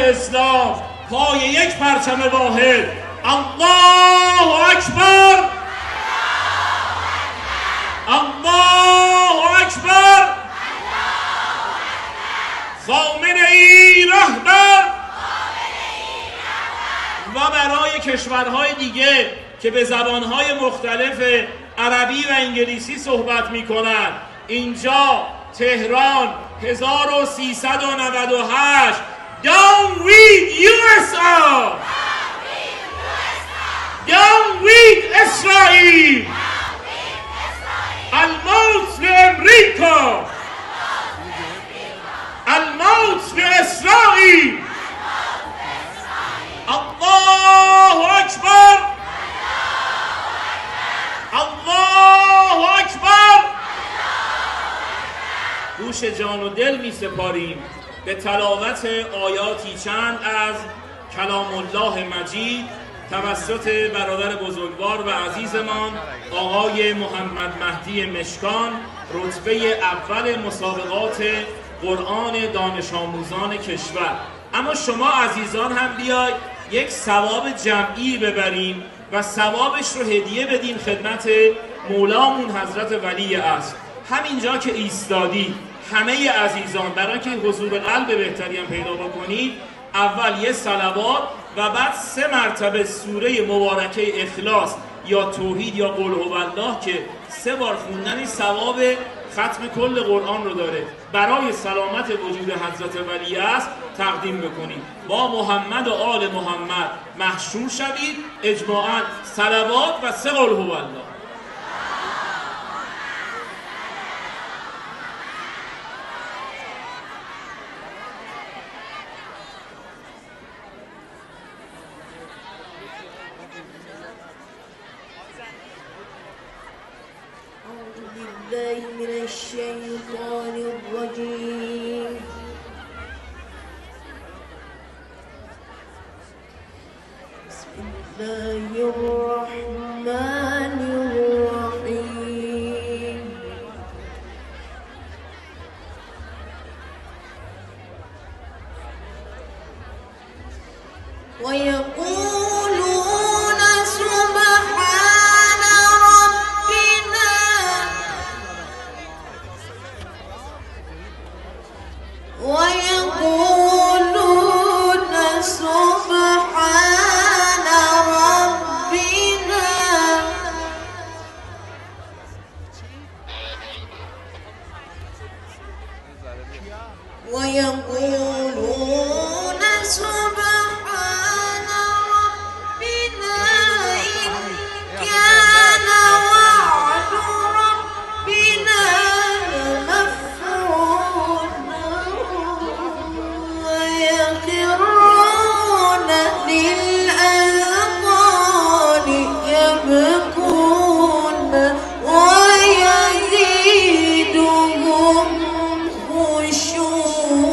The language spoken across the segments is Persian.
اسلام پای یک پرچم واحد. الله اکبر، الله اکبر، خامنه ای رهبر. و برای کشورهای دیگه که به زبانهای مختلف عربی و انگلیسی صحبت میکنن، اینجا تهران 1398 Down with USA! Down with اسرائیل! الموت لامریکا! الموت لاسرائیل! الله اکبر، الله اکبر. گوش جان و دل می سپاریم به تلاوت آیاتی چند از کلام الله مجید توسط برادر بزرگوار و عزیزمان آقای محمد مهدی مشکان، رتبه اول مسابقات قرآن دانش آموزان کشور. اما شما عزیزان هم بیاید یک ثواب جمعی ببریم و ثوابش رو هدیه بدیم خدمت مولامون حضرت ولی اصل. همینجا که ایستادی همه عزیزان برای که حضور قلب بهتری هم پیدا بکنید، اول یه صلوات و بعد 3 مرتبه سوره مبارکه اخلاص یا توحید یا قل هو الله که 3 بار خوندن ثواب ختم کل قرآن رو داره، برای سلامت وجود حضرت ولی اصل تقدیم بکنید. با محمد و آل محمد محشور شوید. اجماعاً صلوات و 3 قل هو الله. بالله من الشيطان الرجيم. بسم الله الرحمن الرحيم. ويقولون سبحان ربنا ويقولون سبحان ربنا ويقولون سبحان ربنا إن كان وعد ربنا لمفعولا ويخرون للأذقان يبكون ويزيدهم خشوعا.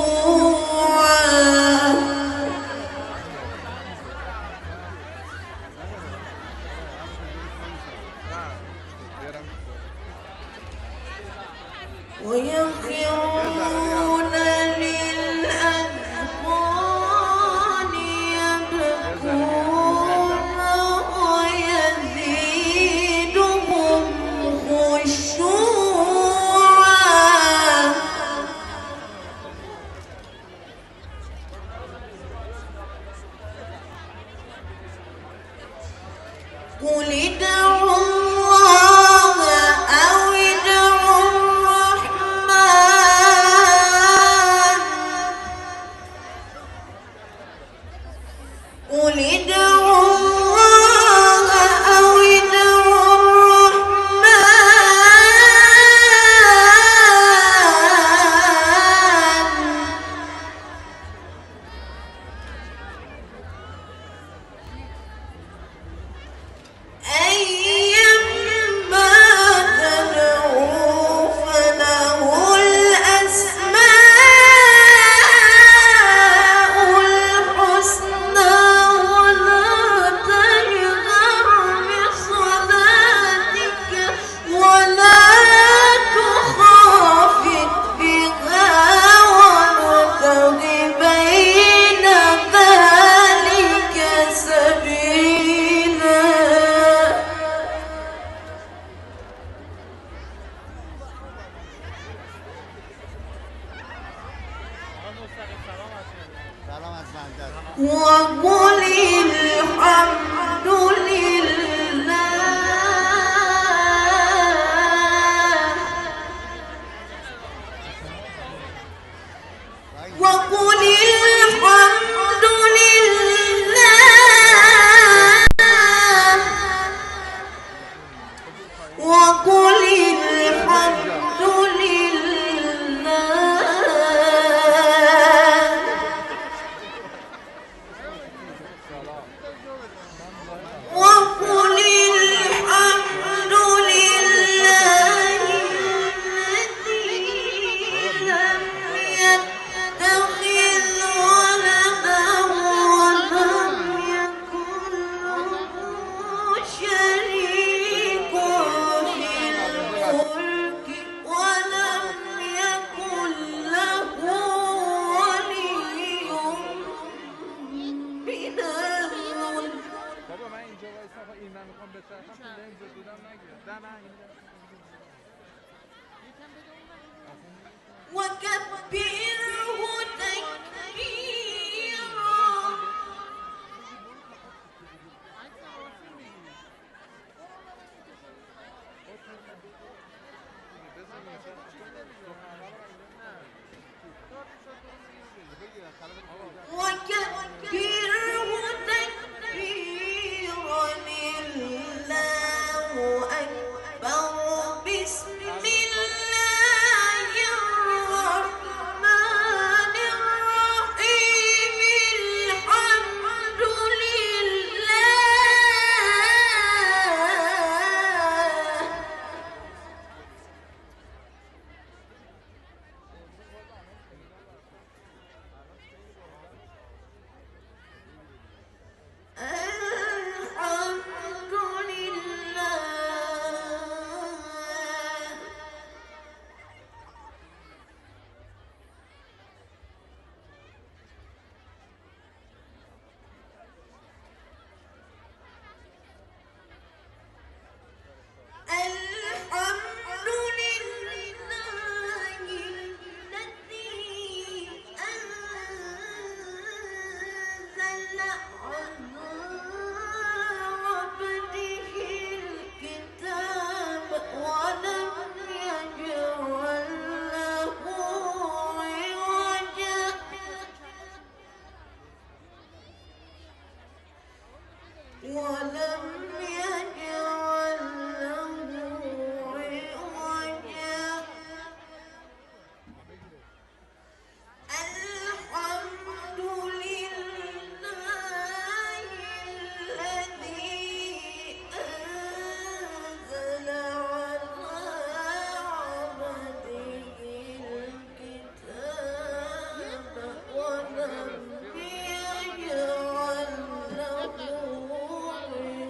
ويخرون للأذقان يبكون ويزيدهم خشوعا. قل ادعوا الله أو ادعوا الرحمن. قل ادعوا الله أو ادعوا الرحمن. أيما تدعوا فله الأسماء الحسنى ولا وقل الحمد لله وقل الحمد لله وقل الحمد لله وقل الحمد لله الذي لم يتخذ ولدا ولم يكن له شريك في الملك ولم يكن له ولي من الذل بابا من اینجا وایسا این من میخوام بچرخم تو لنز دیدم نگیرم نه وكبره تكبيرا وكبره تكبيرا الله أكبر بسم الله الرحمن الرحيم الحمد لله الحمد لله الحمد لله الذي أنزل على عبده الكتاب ولم يجعل له عوجا ولم يجعل له عوجا الحمد لله الذي أنزل على عبده الكتاب ولم يجعل له عوجا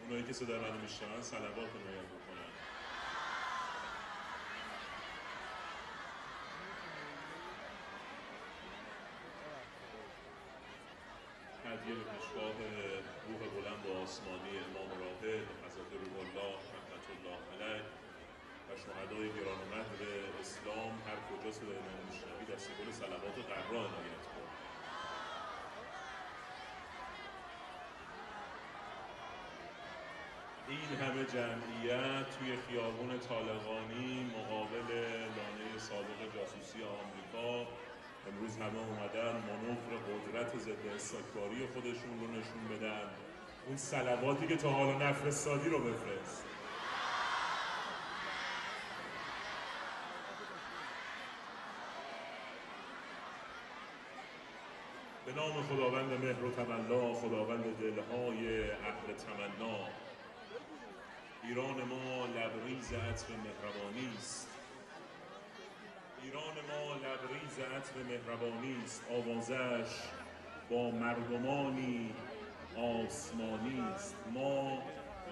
اونایی که صدای منو میشنون صلوات رو باید بکنن. هدیه به پیشگاه روح بلند و آسمانی امام راحل حضرت روح الله رحمت الله علیه و شهدای گرانمهر اسلام هر کجا صدای منو میشنوید دسته گل صلوات و قرا عنایت کن. این همه جمعیت توی خیابون طالقانی مقابل لانه سابق جاسوسی آمریکا امروز همه اومدن مانور قدرت ضد استکباری خودشون رو نشون بدن. اون صلواتی که تا حالا نفرستادی رو بفرست. به نام خداوند مهر و تولا، خداوند دلهای اهل تمنا. ایران ما لبریز عطر مهربانی است. ایران ما لبریز عطر مهربانی است. آوازش با مردمانی آسمانی است. ما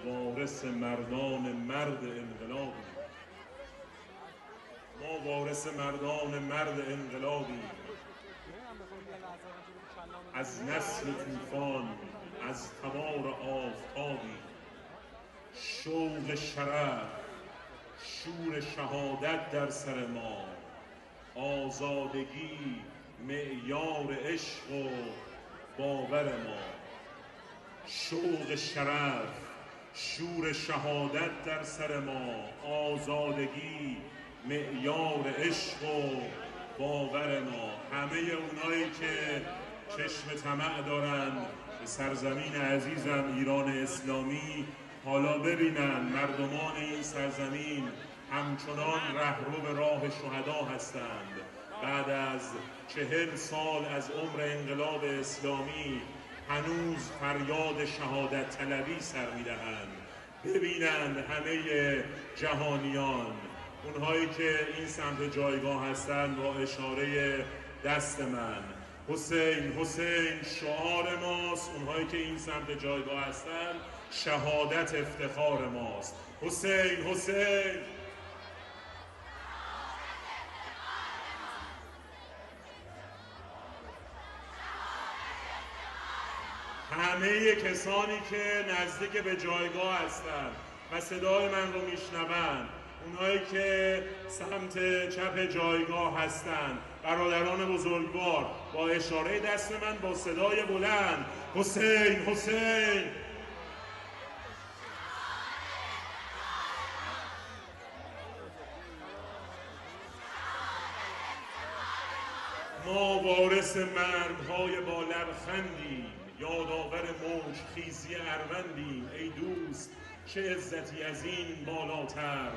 وارث مردان مرد انقلابیم. ما وارث مردان مرد انقلابیم. از نسل طوفان، از تبار آفتابی. شوق شرف، شور شهادت در سر ما. آزادگی معیار عشق و باور ما. شوق شرف، شور شهادت در سر ما. آزادگی معیار عشق و باور ما. همه اونایی که چشم طمع دارن به سرزمین عزیزم ایران اسلامی حالا ببینن مردمان این سرزمین همچنان رهرو به راه شهدا هستند. بعد از 40 سال از عمر انقلاب اسلامی هنوز فریاد شهادت طلبی سر میدهند. ببینن همه جهانیان، اونهایی که این سمت جایگاه هستند با اشاره دست من حسین حسین شعار ماست. اونهایی که این سمت جایگاه هستند شهادت افتخار ماست. حسین حسین. همه کسانی که نزدیک به جایگاه هستند و صدای من رو میشنوند، اونهایی که سمت چپ جایگاه هستند، برادران بزرگوار، با اشاره دست من با صدای بلند حسین حسین. ما وارث مردهای با لبخندیم، یادآور موج خیزی اروندیم. ای دوست چه عزتی از این بالاتر،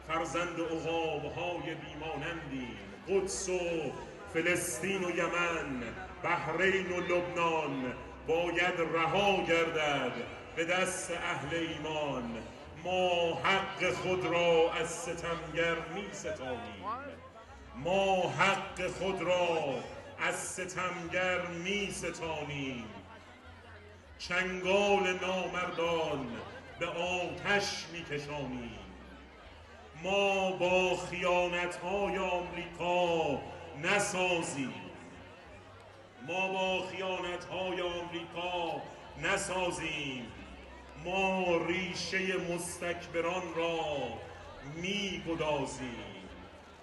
فرزند عقاب‌های بیمانندیم. قدس و فلسطین و یمن، بحرین و لبنان باید رها گردد به دست اهل ایمان. ما حق خود را از ستمگر می ستانیم. ما حق خود را از ستمگر می ستانیم. چنگال نامردان به آتش می کشانیم. ما با خیانت‌های آمریکا نسازیم. ما با خیانت‌های آمریکا نسازیم. ما ریشه مستکبران را می گدازیم.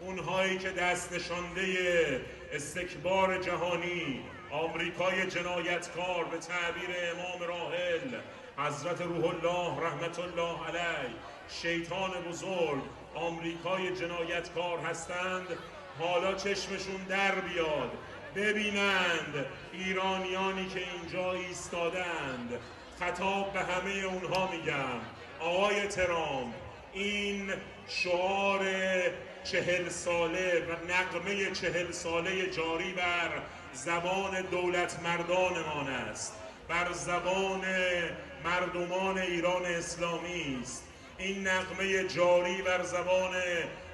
اونهایی که دست نشانده استکبار جهانی، آمریکای جنایتکار به تعبیر امام راحل حضرت روح الله رحمت الله علیه، شیطان بزرگ، آمریکای جنایتکار هستند، حالا چشمشون در بیاد ببینند ایرانیانی که اینجا ایستادند. خطاب به همه اونها میگم آقای ترامپ، این شعار 40 ساله و نغمه 40 ساله جاری بر زبان دولت مردانمان است، بر زبان مردمان ایران اسلامی است. این نغمه جاری بر زبان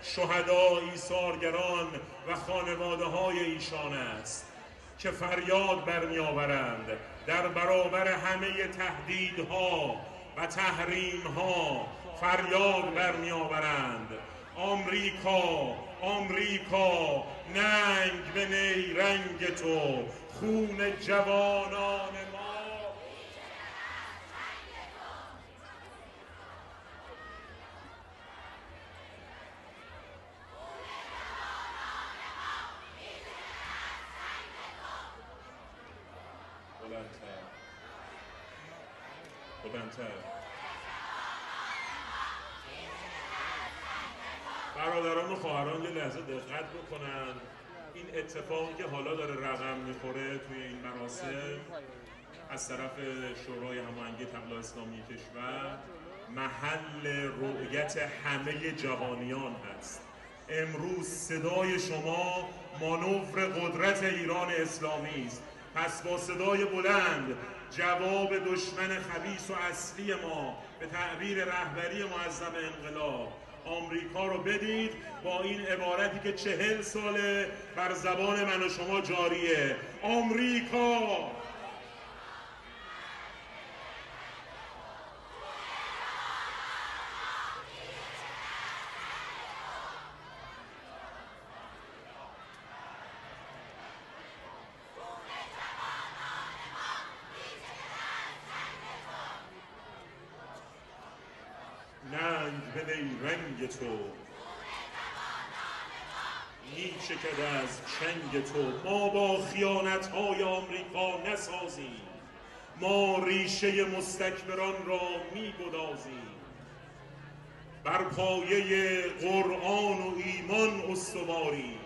شهدا، ایثارگران و خانواده های ایشان است که فریاد برمی آورند در برابر همه تهدیدها و تحریم ها فریاد برمی آورند. آمریکا، آمریکا، ننگ به نیرنگ تو، خون جوانان ما. بلندتر. برادران و خواهران یه لحظه دقت بکنن. این اتفاقی که حالا داره رقم میخوره توی این مراسم از طرف شورای هماهنگی طبل اسلامی کشور محل رؤیت همه جهانیان هست. امروز صدای شما مانور قدرت ایران اسلامی است. پس با صدای بلند جواب دشمن خبیث و اصلی ما به تعبیر رهبری معظم انقلاب آمریکا رو بدید با این عبارتی که 40 ساله بر زبان من و شما جاریه: آمریکا. ننگ به نیرنگ تو، میچکد از چنگ تو. ما با خیانت‌های آمریکا نسازیم، ما ریشه مستکبران را می‌گدازیم. بر پایه قرآن و ایمان استواریم،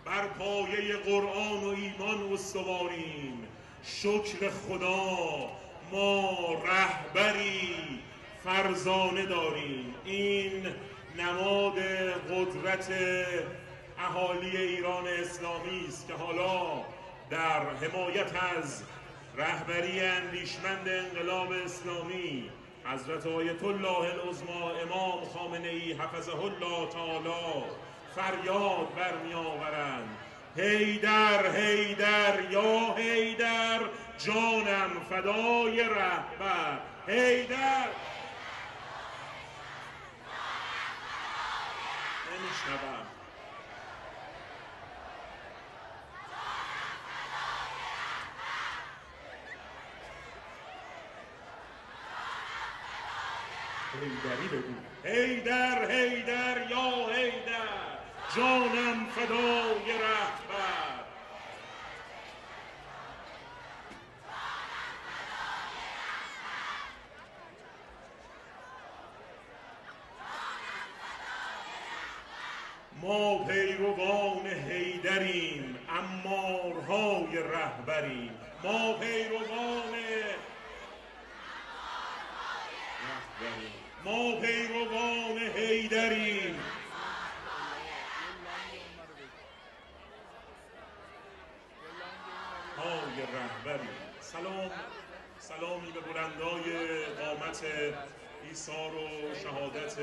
بر پایه قرآن و ایمان استواریم. شکر خدا ما رهبری فرزانه داریم. این نماد قدرت اهالی ایران اسلامی است که حالا در حمایت از رهبری اندیشمند انقلاب اسلامی حضرت آیت الله العظما امام خامنه ای حفظه الله تعالی فریاد برمی آورند: حیدر حیدر یا حیدر، جانم فدای رهبر. حیدر. نمیشنوم. حیدری بگو. حیدر حیدر یا حیدر، جانم فدای رهبر. ما پیروان حیدریم، امارهای رهبریم. ما پیروان رهبریم، ما پیروان حیدریم. های رهبریم. سلامی به بلندای قامت ایثار و شهادت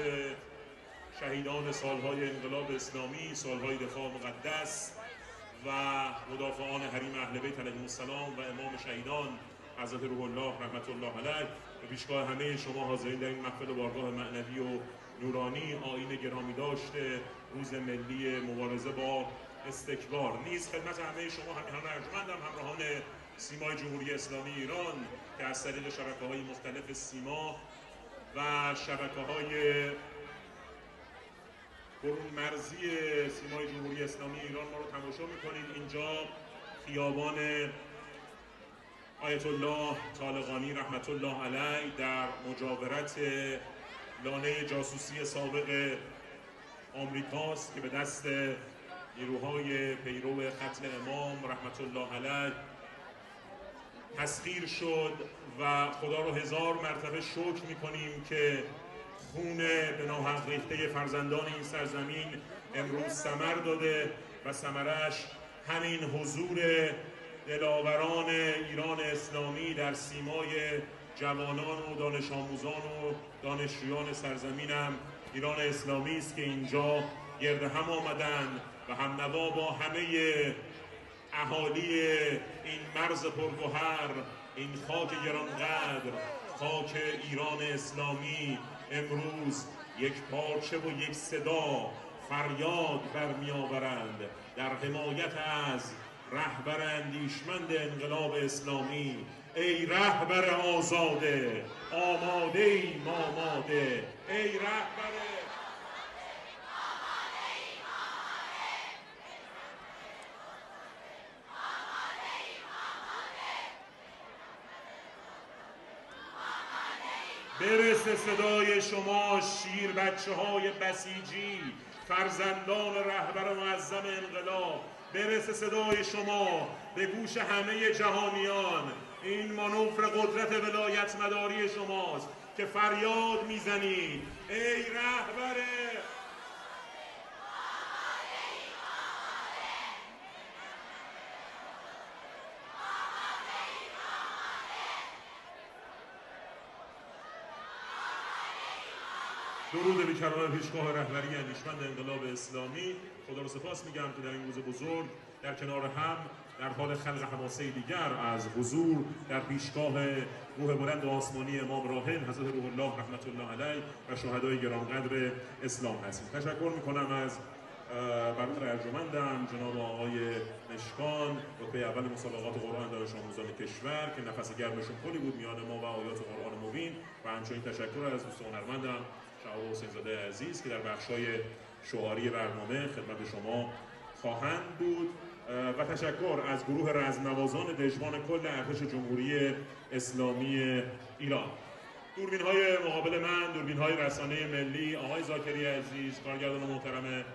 شهیدان سالهای انقلاب اسلامی، سالهای دفاع مقدس و مدافعان حریم اهل بیت علیهم السلام و امام شهیدان حضرت روح الله رحمت الله علیه. به پیشگاه همه شما حاضرین در این محفل و بارگاه معنوی و نورانی آیین گرامی داشته روز ملی مبارزه با استکبار، نیز خدمت همه شما همیهان ارجمندم، همراهان سیمای جمهوری اسلامی ایران که از طریق شبکه‌های مختلف سیما و شبکه‌های برون مرزی سیمای جمهوری اسلامی ایران ما رو تماشا میکنید. اینجا خیابان آیت الله طالقانی رحمت الله علیه در مجاورت لانه جاسوسی سابق آمریکاست که به دست نیروهای پیرو قتل امام رحمت الله علیه تسخیر شد و خدا رو هزار مرتبه شکر میکنیم که خون به ناحق ریخته فرزندان این سرزمین امروز ثمر داده و ثمرش همین حضور دلاوران ایران اسلامی در سیمای جوانان و دانش آموزان و دانشجویان سرزمینم ایران اسلامی است که اینجا گرد هم آمدن و همنوا با همه اهالی این مرز پرگوهر، این خاک گرانقدر، خاک ایران اسلامی امروز یک پارچه و یک صدا فریاد برمی آورند در حمایت از رهبر اندیشمند انقلاب اسلامی. ای رهبر آزاده، آماده ایم آماده. ای رهبر برسه صدای شما شیر بچه های بسیجی، فرزندان رهبر معظم انقلاب. برسه صدای شما به گوش همه جهانیان. این مانور قدرت ولایت مداری شماست که فریاد میزنید ای رهبر. درود بی‌کران پیشگاه رهبری اندیشمند انقلاب اسلامی. خدا رو سپاس میگم که در این روز بزرگ در کنار هم در حال خلق حماسه دیگر از حضور در پیشگاه روح بلند آسمانی امام راحل حضرت روح الله رحمت الله علیه و شهدای گرانقدر اسلام هستیم. تشکر میکنم از برادر ارجمندم جناب آقای مشکان، رتبه اول مسابقات قرآن دانش آموزان کشور که نفس گرمشون کلی بود میان ما و آیات قرآن مبین. و همچنین تشکر از دوست هنرمندم شهاب حسین زاده عزیز که در بخشای شعاری برنامه خدمت شما خواهند بود. و تشکر از گروه رزمنوازان دژبان کل ارتش جمهوری اسلامی ایران. دوربین های مقابل من، دوربین های رسانه ملی، آقای زاکری عزیز، کارگردان محترم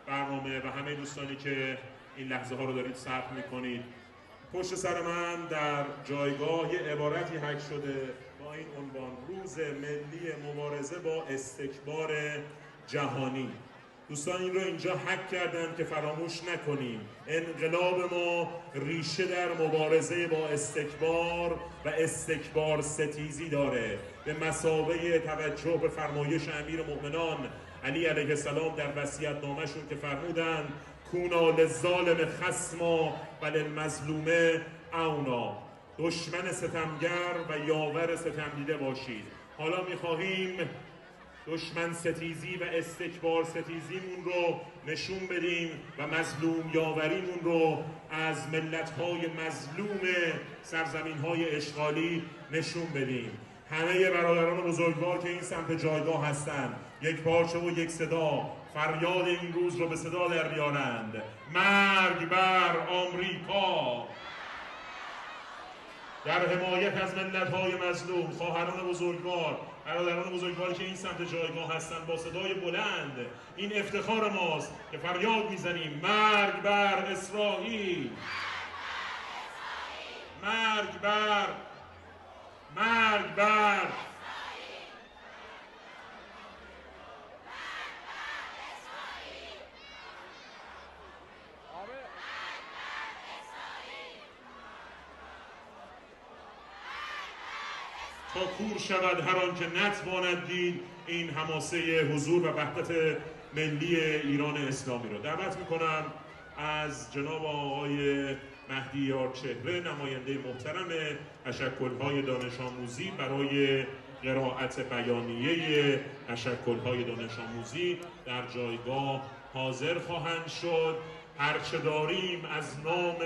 برنامه و همه دوستانی که این لحظه ها رو دارید ثبت میکنید. پشت سر من در جایگاه یه عبارتی حک شده با این عنوان: روز ملی مبارزه با استکبار جهانی. دوستان این رو اینجا حک کردن که فراموش نکنیم انقلاب ما ریشه در مبارزه با استکبار و استکبار ستیزی داره، به مثابه توجه به فرمایش امیر مؤمنان علی علیه السلام در وصیت‌نامه‌شون که فرمودند کونا للظالم خصما و للمظلوم عونا. دشمن ستمگر و یاور ستمدیده باشید. حالا می‌خواهیم دشمن ستیزی و استکبار ستیزیمون رو نشون بدیم و مظلوم یاوریمون رو از ملت‌های مظلوم سرزمین‌های اشغالی نشون بدیم. همه برادران بزرگوار که این سمت جایگاه هستند یک پارچه و یک صدا فریاد این روز رو به صدا در بیارند: مرگ بر آمریکا! در حمایت از ملت‌های مظلوم، خواهران بزرگوار، برادران بزرگواری که این سمت جایگاه هستند با صدای بلند این افتخار ماست که فریاد میزنیم: مرگ بر اسرائیل! مرگ بر تا کور شود هر آن که نتواند دید این حماسه حضور و وحدت ملی ایران اسلامی رو. دعوت میکنم از جناب آقای مهدی یارچهره، نماینده محترم تشکل‌های دانش آموزی، برای قرائت بیانیه تشکل‌های دانش آموزی در جایگاه حاضر خواهند شد. هرچه داریم از نام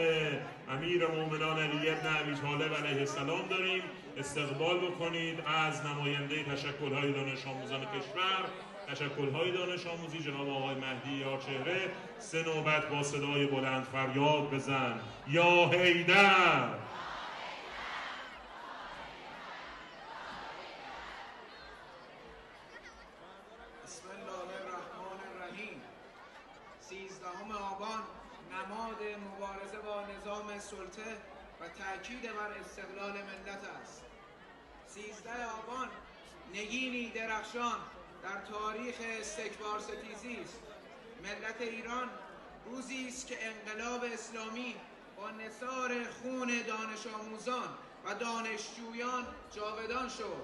امیر مومنان علی بن ابی طالب علیه السلام داریم. استقبال بکنید از نماینده تشکل‌های دانش آموزان کشور، تشکل‌های دانش آموزی، جناب آقای مهدی یارچهره. 3 نوبت با صدای بلند فریاد بزن: یا حیدر! بسم الله الرحمن الرحیم. 13 آبان نماد مبارزه با نظام سلطه و تأکید بر استقلال ملت است. 13 آبان نگینی درخشان در تاریخ استکبار ستیزی است. ملت ایران روزی است که انقلاب اسلامی با نثار خون دانش آموزان و دانشجویان جاودان شد.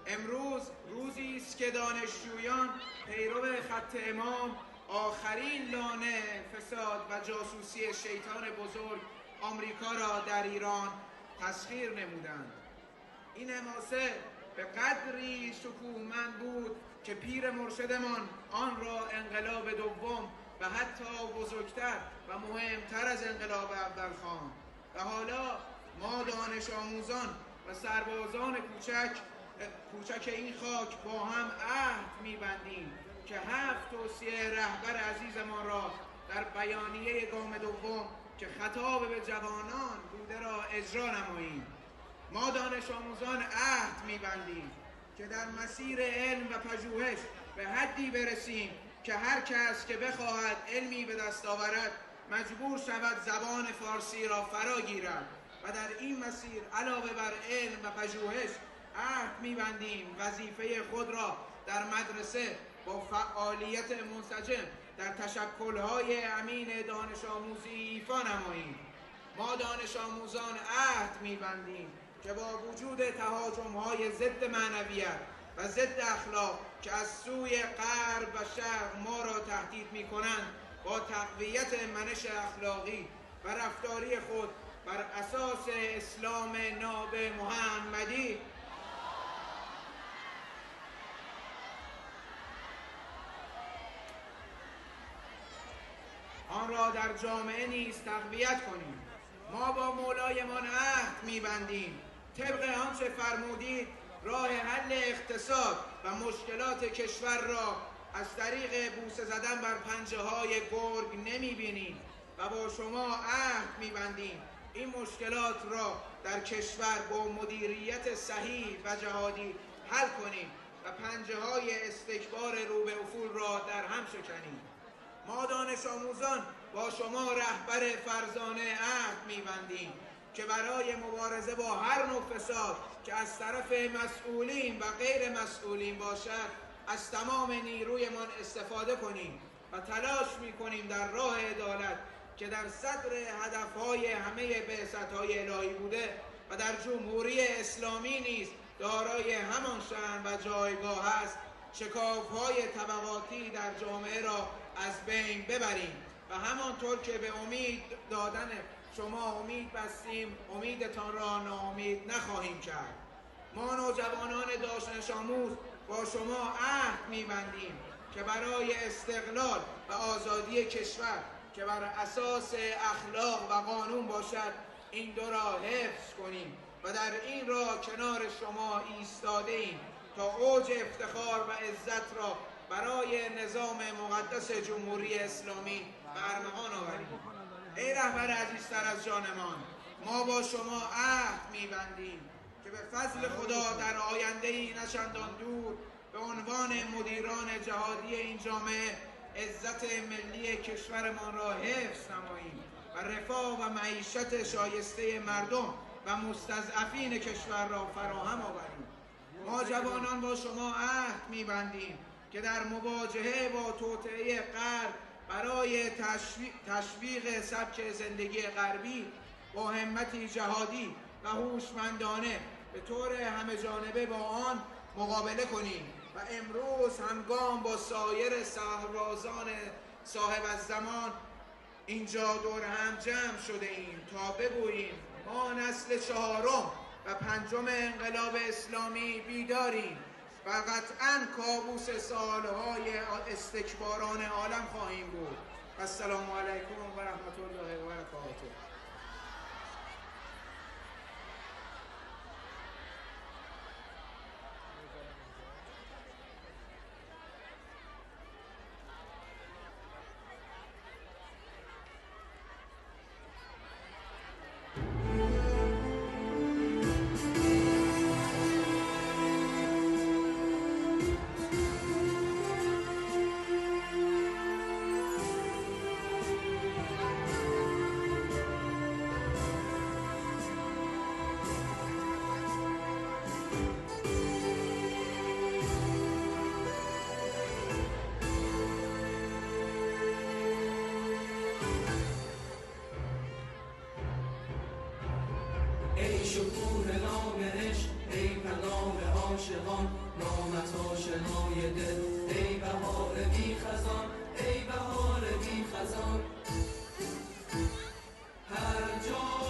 امروز روزی است که دانشجویان پیرو خط امام، آخرین لانه فساد و جاسوسی شیطان بزرگ، آمریکا را در ایران تسخیر نمودند. این حماسه به قدری شکوهمند بود که پیر مرشدمان آن را انقلاب دوم و حتی بزرگتر و مهمتر از انقلاب اول خواند. و حالا ما دانش آموزان و سربازان کوچک این خاک با هم عهد می‌بندیم که 7 توصیه رهبر عزیزمان را در بیانیه گام دوم که خطاب به جوانان بوده را اجرا نماییم. ما دانش آموزان عهد می‌بندیم که در مسیر علم و پژوهش به حدی برسیم که هر کس که بخواهد علمی به دست آورد مجبور شود زبان فارسی را فرا گیرد و در این مسیر علاوه بر علم و پژوهش عهد می‌بندیم وظیفه خود را در مدرسه با فعالیت منسجم در تشکل‌های امین دانش آموزی ایفا نماییم. ما دانش آموزان عهد می‌بندیم که با وجود تهاجم‌های ضد معنویت و ضد اخلاق که از سوی غرب و شرق ما را تهدید می‌کنند با تقویت منش اخلاقی و رفتاری خود بر اساس اسلام ناب محمدی آن را در جامعه نیز تقویت کنیم. ما با مولایمان عهد می‌بندیم طبق آنچه فرمودید راه حل اقتصاد و مشکلات کشور را از طریق بوسه زدن بر پنجه‌های گرگ نمی‌بینیم و با شما عهد می‌بندیم این مشکلات را در کشور با مدیریت صحیح و جهادی حل کنیم و پنجه‌های استکبار رو به افول را در هم شکنیم. ما دانش آموزان با شما رهبر فرزانه عهد می‌بندیم که برای مبارزه با هر نوع فساد که از طرف مسئولین و غیر مسئولین باشد از تمام نیرویمان استفاده کنیم و تلاش می‌کنیم در راه عدالت که در صدر هدف‌های همه بعثت‌های الهی بوده و در جمهوری اسلامی نیز دارای همان شأن و جایگاه است شکاف‌های طبقاتی در جامعه را از بین ببریم و همانطور که به امید دادن شما امید بستیم امیدتان را ناامید نخواهیم کرد. ما نوجوانان دانش آموز با شما عهد می‌بندیم که برای استقلال و آزادی کشور که بر اساس اخلاق و قانون باشد این دو را حفظ کنیم و در این راه کنار شما ایستاده ایم تا اوج افتخار و عزت را برای نظام مقدس جمهوری اسلامی به ارمغان آوریم. ای رهبر عزیزتر از جانمان، ما با شما عهد می‌بندیم که به فضل خدا در آینده‌ای نه چندان دور به عنوان مدیران جهادی این جامعه عزت ملی کشورمان را حفظ نماییم و رفاه و معیشت شایسته مردم و مستضعفین کشور را فراهم آوریم. ما جوانان با شما عهد می‌بندیم که در مواجهه با توطئه غرب برای تشویق سبک زندگی غربی با همتی جهادی و هوشمندانه به طور همه‌جانبه با آن مقابله کنیم و امروز همگام با سایر سربازان صاحب الزمان اینجا دور هم جمع شده ایم تا بگوییم ما نسل 4 و 5 انقلاب اسلامی بیداریم و قطعاً کابوس سالهای استکباران عالم خواهیم بود. السلام علیکم و رحمت الله و برکاته. ای شکوه نام عشق، ای پیام عاشقان، نامت آشنای دل، ای بهار بی خزان، ای بهار بی خزان. هر جا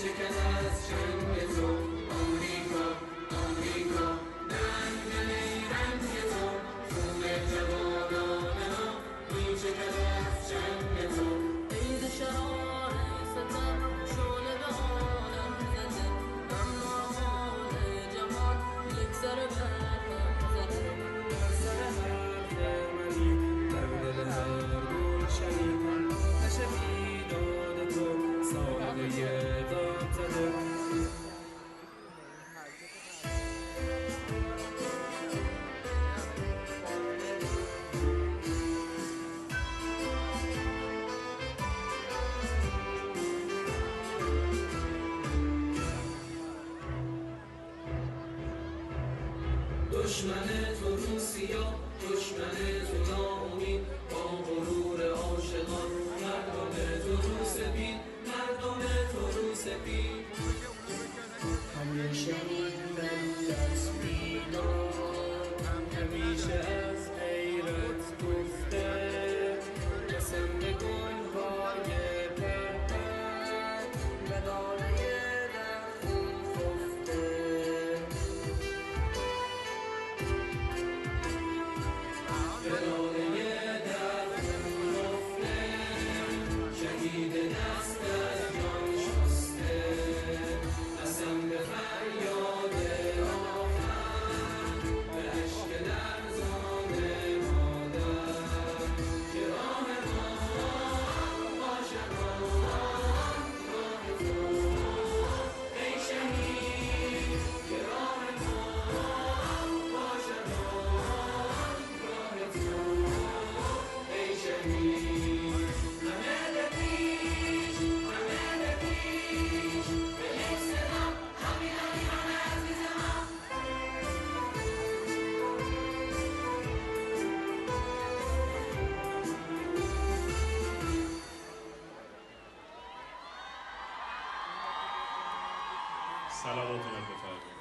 میچکد از جنگ تو آمریکا آمریکا رنگ رنگ تو خون جوانان ما میچکد از جنگ تو عید شرار ستم شعله به عالم زده اما حال جهان یک سر برهم زده در سر حرف منی در دل هر گلشنی نشوی داد تو ساقه داد زده دشمن تو روسیا دشمن تو ناامید با غرور عاشقان مردم تو رو سپید مردم تو رو سپید همیشه ملت بیدار همیشه از غیرت گفته قسم به گلهای پرپر به دانه در خون خفته بلانه در خون رفته شهید دست از جان شسته قسم به فریاد آخر به عشق لرزان مادر که راه ما عاشقان راه تو ای شهید که راه ما عاشقان راه تو ای شهید همه پیش به یک صدا همین عزیز ما سلامات من بفرمایید.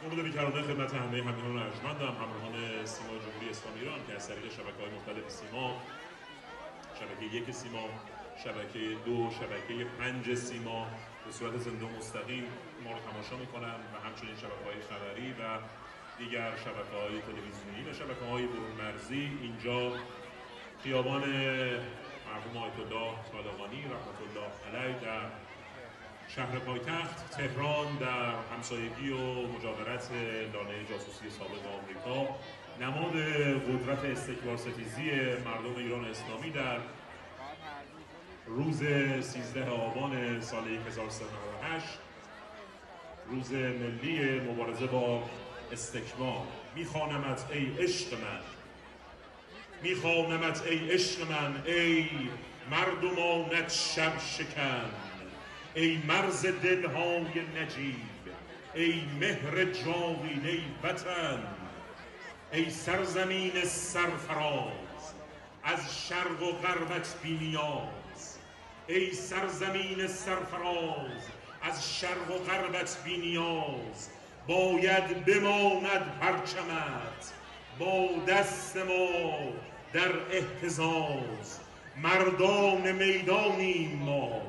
درود بی‌کرانه خدمت همه همیهنان ارجمندم همراهان سیما جمهوری اسلامی ایران که از طریق شبکه‌های مختلف سیما، شبکه 1 سیما، شبکه 2، شبکه 5 سیما به صورت زنده و مستقیم ما رو تماشا می‌کنند و همچنین شبکه‌های خبری و دیگر شبکه‌های تلویزیونی و شبکه‌های برون مرزی اینجا خیابان مرحوم آیت الله طالقانی رحمت الله علیه در شهر پایتخت تهران در همسایگی و مجاورت لانه جاسوسی سابق آمریکا نماد قدرت استکبار ستیزی مردم ایران اسلامی در روز 13 آبان سال 1398 روز ملی مبارزه با استکبار. میخوانمت ای عشق من، میخوانمت ای عشق من، ای مردمانت شب شکن، ای مرز دلهای نجیب، ای مهر جاوید، ای وطن، ای سرزمین سرفراز از شرق و غربت بی نیاز، ای سرزمین سرفراز از شرق و غربت بی نیاز، باید بماند پرچمت با دست ما در اهتزاز. مردان میدانیم ما،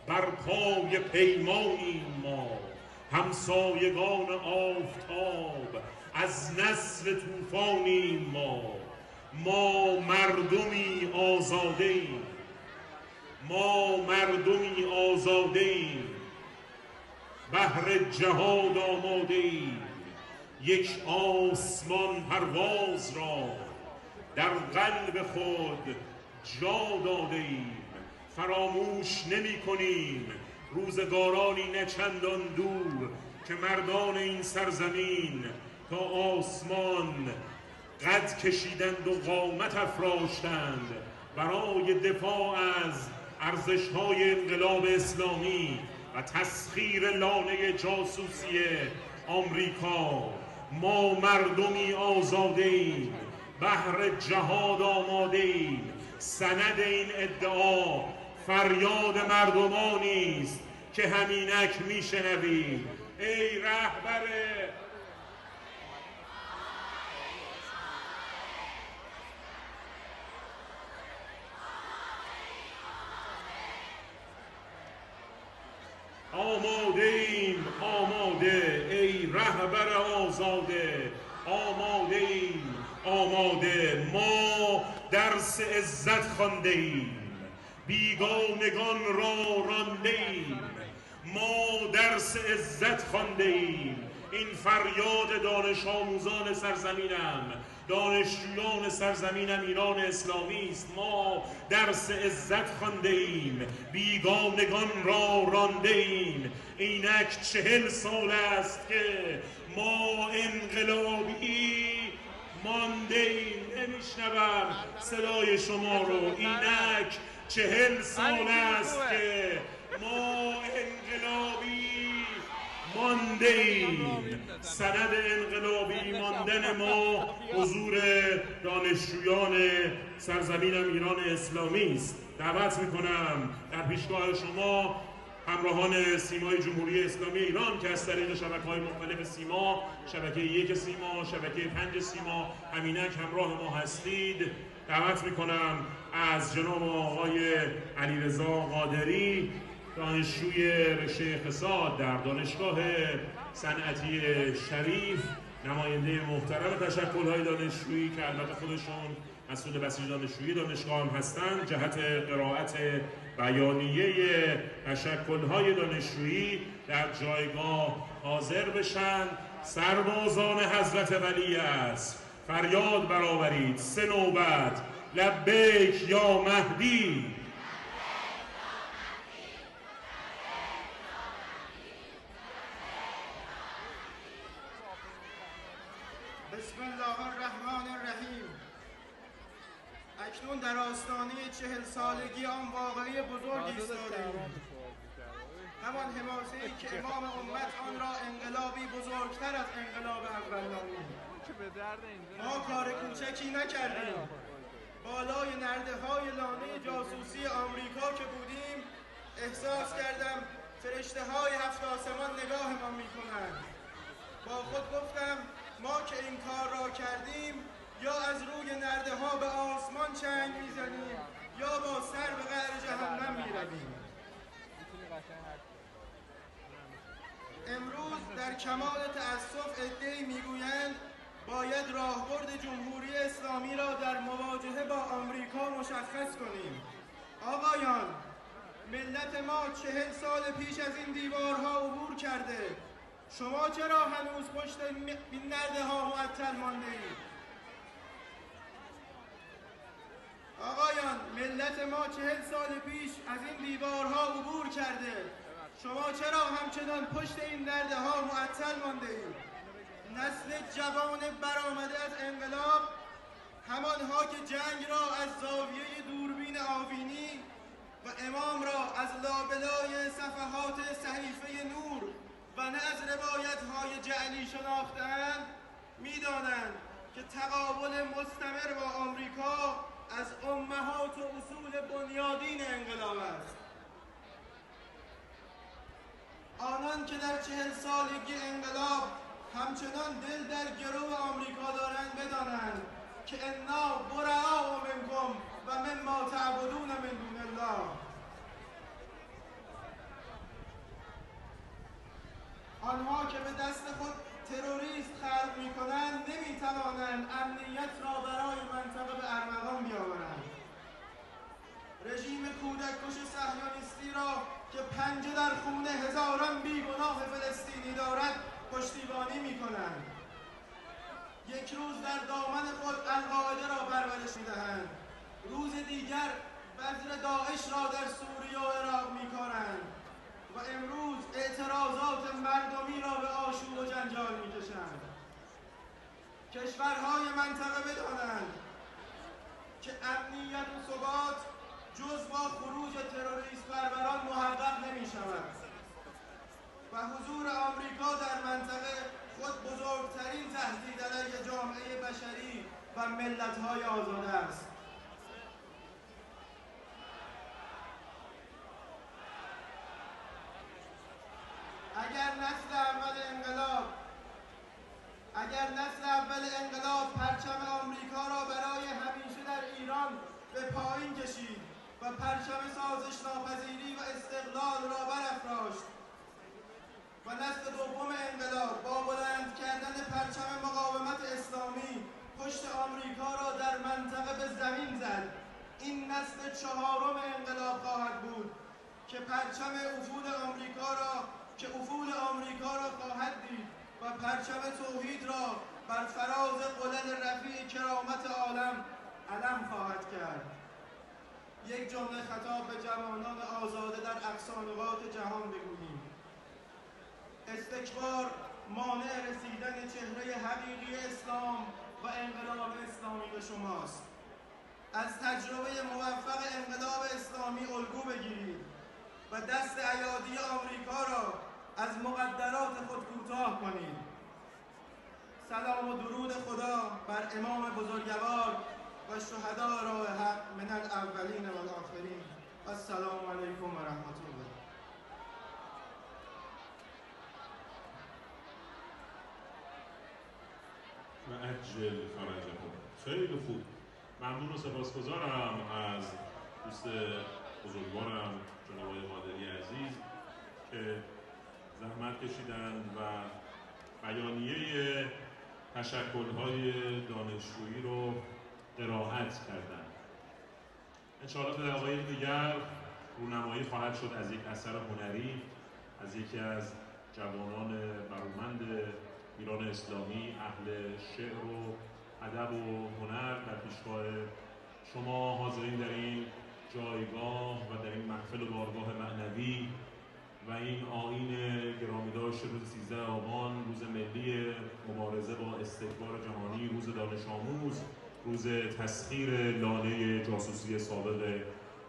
بر پای پیمانیم ما، همسایگان آفتاب از نسل طوفانیم ما مردمی آزاده ایم، ما مردمی آزاده ایم، بهر جهاد آماده ایم، یک آسمان پرواز را در قلب خود جا داده ایم. فراموش نمی کنیم روزگارانی نه چندان دور که مردان این سرزمین تا آسمان قد کشیدند و قامت افراشتند برای دفاع از ارزش‌های انقلاب اسلامی و تسخیر لانه جاسوسی آمریکا. ما مردمی آزاده ایم، بهر جهاد آماده ایم. سند این ادعا فریاد مردمانی است که همینک میشنویم. ای رهبر آزاده آماده ایم آماده ما درس عزت خوانده ایم بیگانگان را رانده ایم ما درس عزت خوانده ایم این فریاد دانش آموزان سرزمینم دانشجویان سرزمینم ایران اسلامی است ما درس عزت خوانده ایم بیگانگان را رانده ایم اینک 40 سال است که ما انقلابی مانده ایم نمیشنوم صدای شما رو اینک 40 سال است که ما انقلابی مانده ایم سند انقلابی ماندن ما حضور دانشجویان سرزمینم ایران اسلامی است دعوت میکنم در پیشگاه شما همراهان سیمای جمهوری اسلامی ایران که از طریق شبکه‌های مختلف سیما شبکه 1 سیما شبکه 5 سیما همینک همراه ما هستید دعوت میکنم از جناب آقای علیرضا قادری دانشجوی رشته اقتصاد در دانشگاه صنعتی شریف نماینده محترم تشکل‌های دانشجویی که البته خودشون مسئول بسیج دانشجویی دانشگاه هم هستند جهت قرائت بیانیه تشکل‌های دانشجویی در جایگاه حاضر بشن سربازان حضرت ولی است فریاد برآورید 3 نوبت لبیک یا مهدی بسم الله الرحمن الرحیم اکنون در آستانه 40 سالگی آن واقعه بزرگ ایستاده‌ایم همان حماسه‌ای که امام امت آن را انقلابی بزرگتر از انقلاب اول نامید ما کار کوچکی نکردیم بالای نرده‌های لانه جاسوسی آمریکا که بودیم احساس کردم فرشته‌های 7 آسمان نگاهمان می‌کنند با خود گفتم ما که این کار را کردیم یا از روی نرده‌ها به آسمان چنگ می‌زنیم یا با سر به قعر جهنم می‌رویم امروز در کمال تأسف عده‌ای میگویند باید راهبرد جمهوری اسلامی را در مواجهه با آمریکا مشخص کنیم آقایان ملت ما 40 سال پیش از این دیوارها عبور کرده شما چرا هنوز پشت این نرده‌ها معطل مانده اید؟ آقایان ملت ما 40 سال پیش از این دیوارها عبور کرده شما چرا همچنان پشت این نرده‌ها معطل مانده اید؟ نسل جوان برآمده از انقلاب همانها که جنگ را از زاویه دوربین آوینی و امام را از لابلای صفحات صحیفه نور و نه از روایت‌های جعلی شناخته‌اند می‌دانند که تقابل مستمر با آمریکا از امهات و اصول بنیادین انقلاب است آنان که در 40 سالگی انقلاب همچنان دل در گرو آمریکا دارند بدانند که انا براء منکم و مما تعبدون من دون الله آنها که به دست خود تروریست خلق می‌کنند نمی‌توانند امنیت را برای منطقه به ارمغان بیاورند رژیم کودک‌کش صهیونیستی را که پنجه در خون هزاران بیگناه فلسطینی دارد پشتیبانی می‌کنند یک روز در دامن خود القاعده را پرورش می‌دهند روز دیگر بذر داعش را در سوریه و عراق می‌کارند و امروز اعتراضات مردمی را به آشوب و جنجال می‌کشند کشورهای منطقه بدانند که امنیت و ثبات جز با خروج تروریست پروران محقق نمی‌شود و حضور آمریکا در منطقه خود بزرگترین تهدید علیه جامعه بشری و ملت‌های آزاده است اگر نسل اول انقلاب پرچم آمریکا را برای همیشه در ایران به پایین کشید و پرچم سازش ناپذیری و استقلال را برافراشت و نسل دوم انقلاب با بلند کردن پرچم مقاومت اسلامی پشت آمریکا را در منطقه به زمین زد. این نسل چهارم انقلاب خواهد بود که پرچم افول آمریکا را خواهد دید و پرچم توحید را بر فراز قلل رفیع کرامت عالم علم خواهد کرد. یک جمله خطاب به جوانان آزاده در اقصا نقاط جهان بگوییم: استکبار مانع رسیدن چهره حقیقی اسلام و انقلاب اسلامی به شماست. از تجربه موفق انقلاب اسلامی الگو بگیرید و دست ایادی آمریکا را از مقدرات خود کوتاه کنید. سلام و درود خدا بر امام بزرگوار و شهداء راه حق من الاولین و الاخرین. السلام علیکم و رحمت الله. و عجل فرجهم. خیلی خوب، ممنون و سپاسگزارم از دوست بزرگوارم جناب آقای قادری عزیز که زحمت کشیدن و بیانیه تشکل‌های دانشجویی رو قرائت کردن. انشاءالله در دقایق دیگر رونمایی خواهد شد از یک اثر هنری از یکی از جوانان برومند ایران اسلامی، اهل شعر و ادب و هنر، در پیشگاه شما حاضرین در این جایگاه و در این محفل و بارگاه معنوی و این آیین گرامیداشت روز 13 آبان، روز ملی مبارزه با استکبار جهانی، روز دانش آموز، روز تسخیر لانه جاسوسی سابق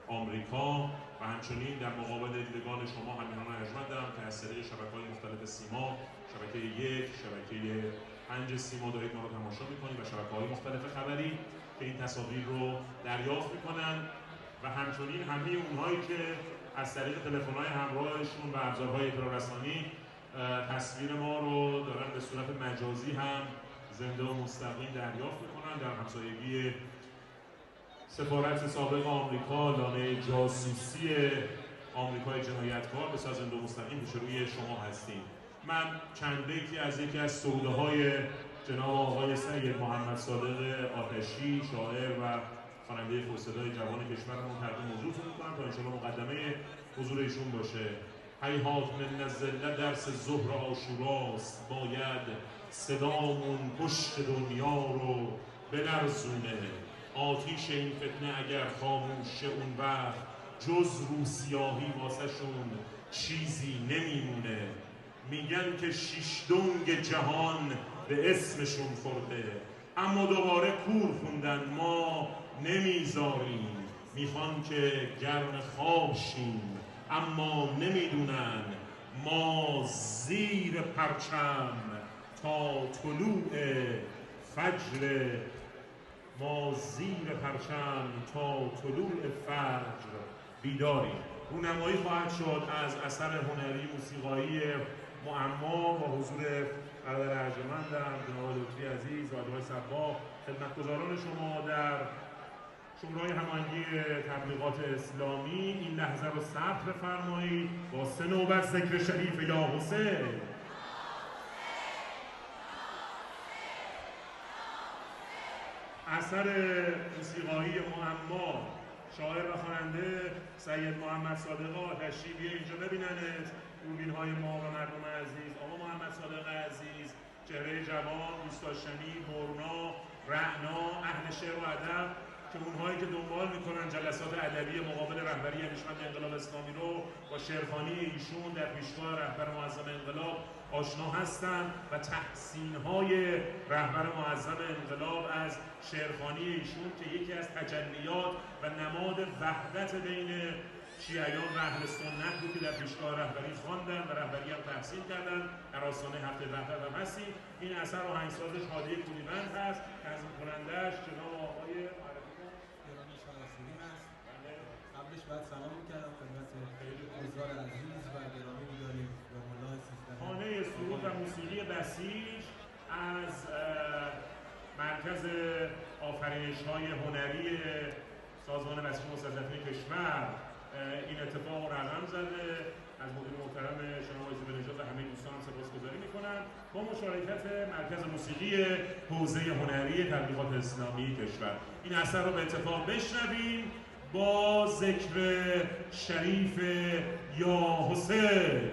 آمریکا و همچنین در مقابل دیدگان شما همیهنان ارجمندم که از طریق شبکه‌های مختلف سیما، شبکه 1، شبکه 5 سیما دارید ما رو تماشا می‌کنید و شبکه‌های مختلف خبری که این تصاویر رو دریافت می‌کنن و همچنین همه اونهایی که از طریق تلفن‌های همراهشون و ابزارهای اطلاع‌رسانی تصویر ما رو دارن به صورت مجازی هم زنده و مستقیم دریافت می‌کنن. در همسایگی سفارت سابق آمریکا، لانه جاسوسی آمریکای جنایتکار به صورت زنده و مستقیم پیش روی شما هستیم. من چند بیتی از یکی از سروده‌های جناب آقای سید محمد صادق آتشی، شاعر و خواننده فوق‌الصدای جوان کشورمون تقدیم حضورتون می‌کنم تا انشاءالله مقدمه حضور ایشون باشه. هیهات من الذله درس ظهر عاشوراست، باید صدامون پشت دنیا رو بلرزونه. آتیش این فتنه اگر خاموشه اون وقت جز روسیاهی واسه شون چیزی نمیمونه. میگن که شیشدنگ جهان به اسمشون خورده، اما دوباره کور خوندن ما نمیذاریم. میخوان که گرم خواب شیم اما نمیدونن ما زیر پرچم تا طلوع فجر بیداریم. رونمایی خواهد شد از اثر هنری موسیقایی معما با حضور برادر ارجمندم جناب لطفی عزیز و آقای صباح، خدمتگزاران شما در شورای هماهنگی تبلیغات اسلامی. این لحظه رو ثبت بفرمایید با 3 نوبت ذکر شریف یا حسین. اثر موسیقایی معما، شاعر و خواننده سید محمد صادق آتشی. بیا اینجا ببیننت دوربین‌های ما و مردم عزیز. آقا محمد صادق عزیز، چهره جوان، دوست داشتنی، برنا، رعنا، اهل شعر و ادب که اونهایی که دنبال میکنن جلسات ادبی مقابل رهبری ارشد انقلاب اسلامی رو با شعرخوانی ایشون در پیشگاه رهبر معظم انقلاب آشنا هستند و تحسین‌های رهبر معظم انقلاب از شعرخوانی ایشون که یکی از تجلیات و نماد وحدت بین شیعیان و اهل سنت بود که در پیشگاه رهبری خواندن و رهبری هم تحسین کردن. در آستانه هفته وحدت هم هستیم. این اثر آهنگسازش هادی کولیوند هست، تنظیم کنندش جناب آقای گرامی شماسیرین است. قبلش باید سلام میکردم خدمت حضار عزیز و گرامی می‌داریم به ملا 13 خانه سرود و موسیقی بسیج از مرکز آفرینش‌های هنری سازمان بسیج مستضعفین کشور این اتفاق رقم زده از مدیر محترم شما آقای زیبانژاد و همه دوستان سپاسگزاری میکنم. با مشارکت مرکز موسیقی حوزه هنری تبلیغات اسلامی کشور این اثر رو به اتفاق بشنویم با ذکر شریف یا حسین.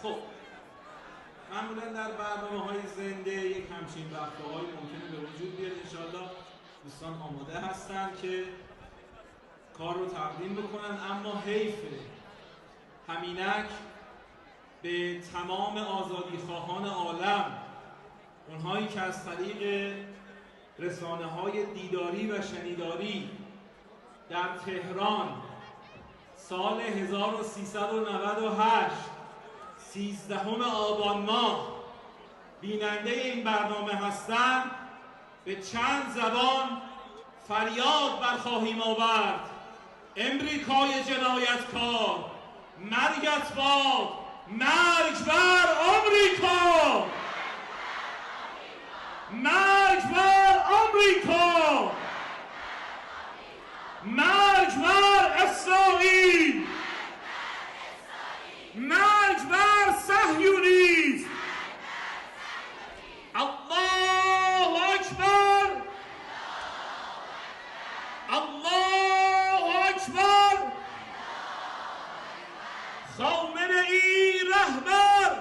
خب معمولا در برنامه‌های زنده یک همچین وقفه‌هایی ممکنه به وجود بیاد. انشالله دوستان آماده هستن که کار رو تقدیم بکنن، اما حیفه همینک به تمام آزادیخواهان عالم، اونهایی که از طریق رسانه‌های دیداری و شنیداری در تهران سال 1398 13 آبان ماه بیننده این برنامه هستند، به چند زبان فریاد برخواهیم آورد: امریکای جنایتکار، مرگت باد، مرگ بر آمریکا، مرگ بر آمریکا، مرگ بر اسرائیل، مرگ بر صهیونیسم. الله اکبر، الله اکبر. خامنه ای رهبر،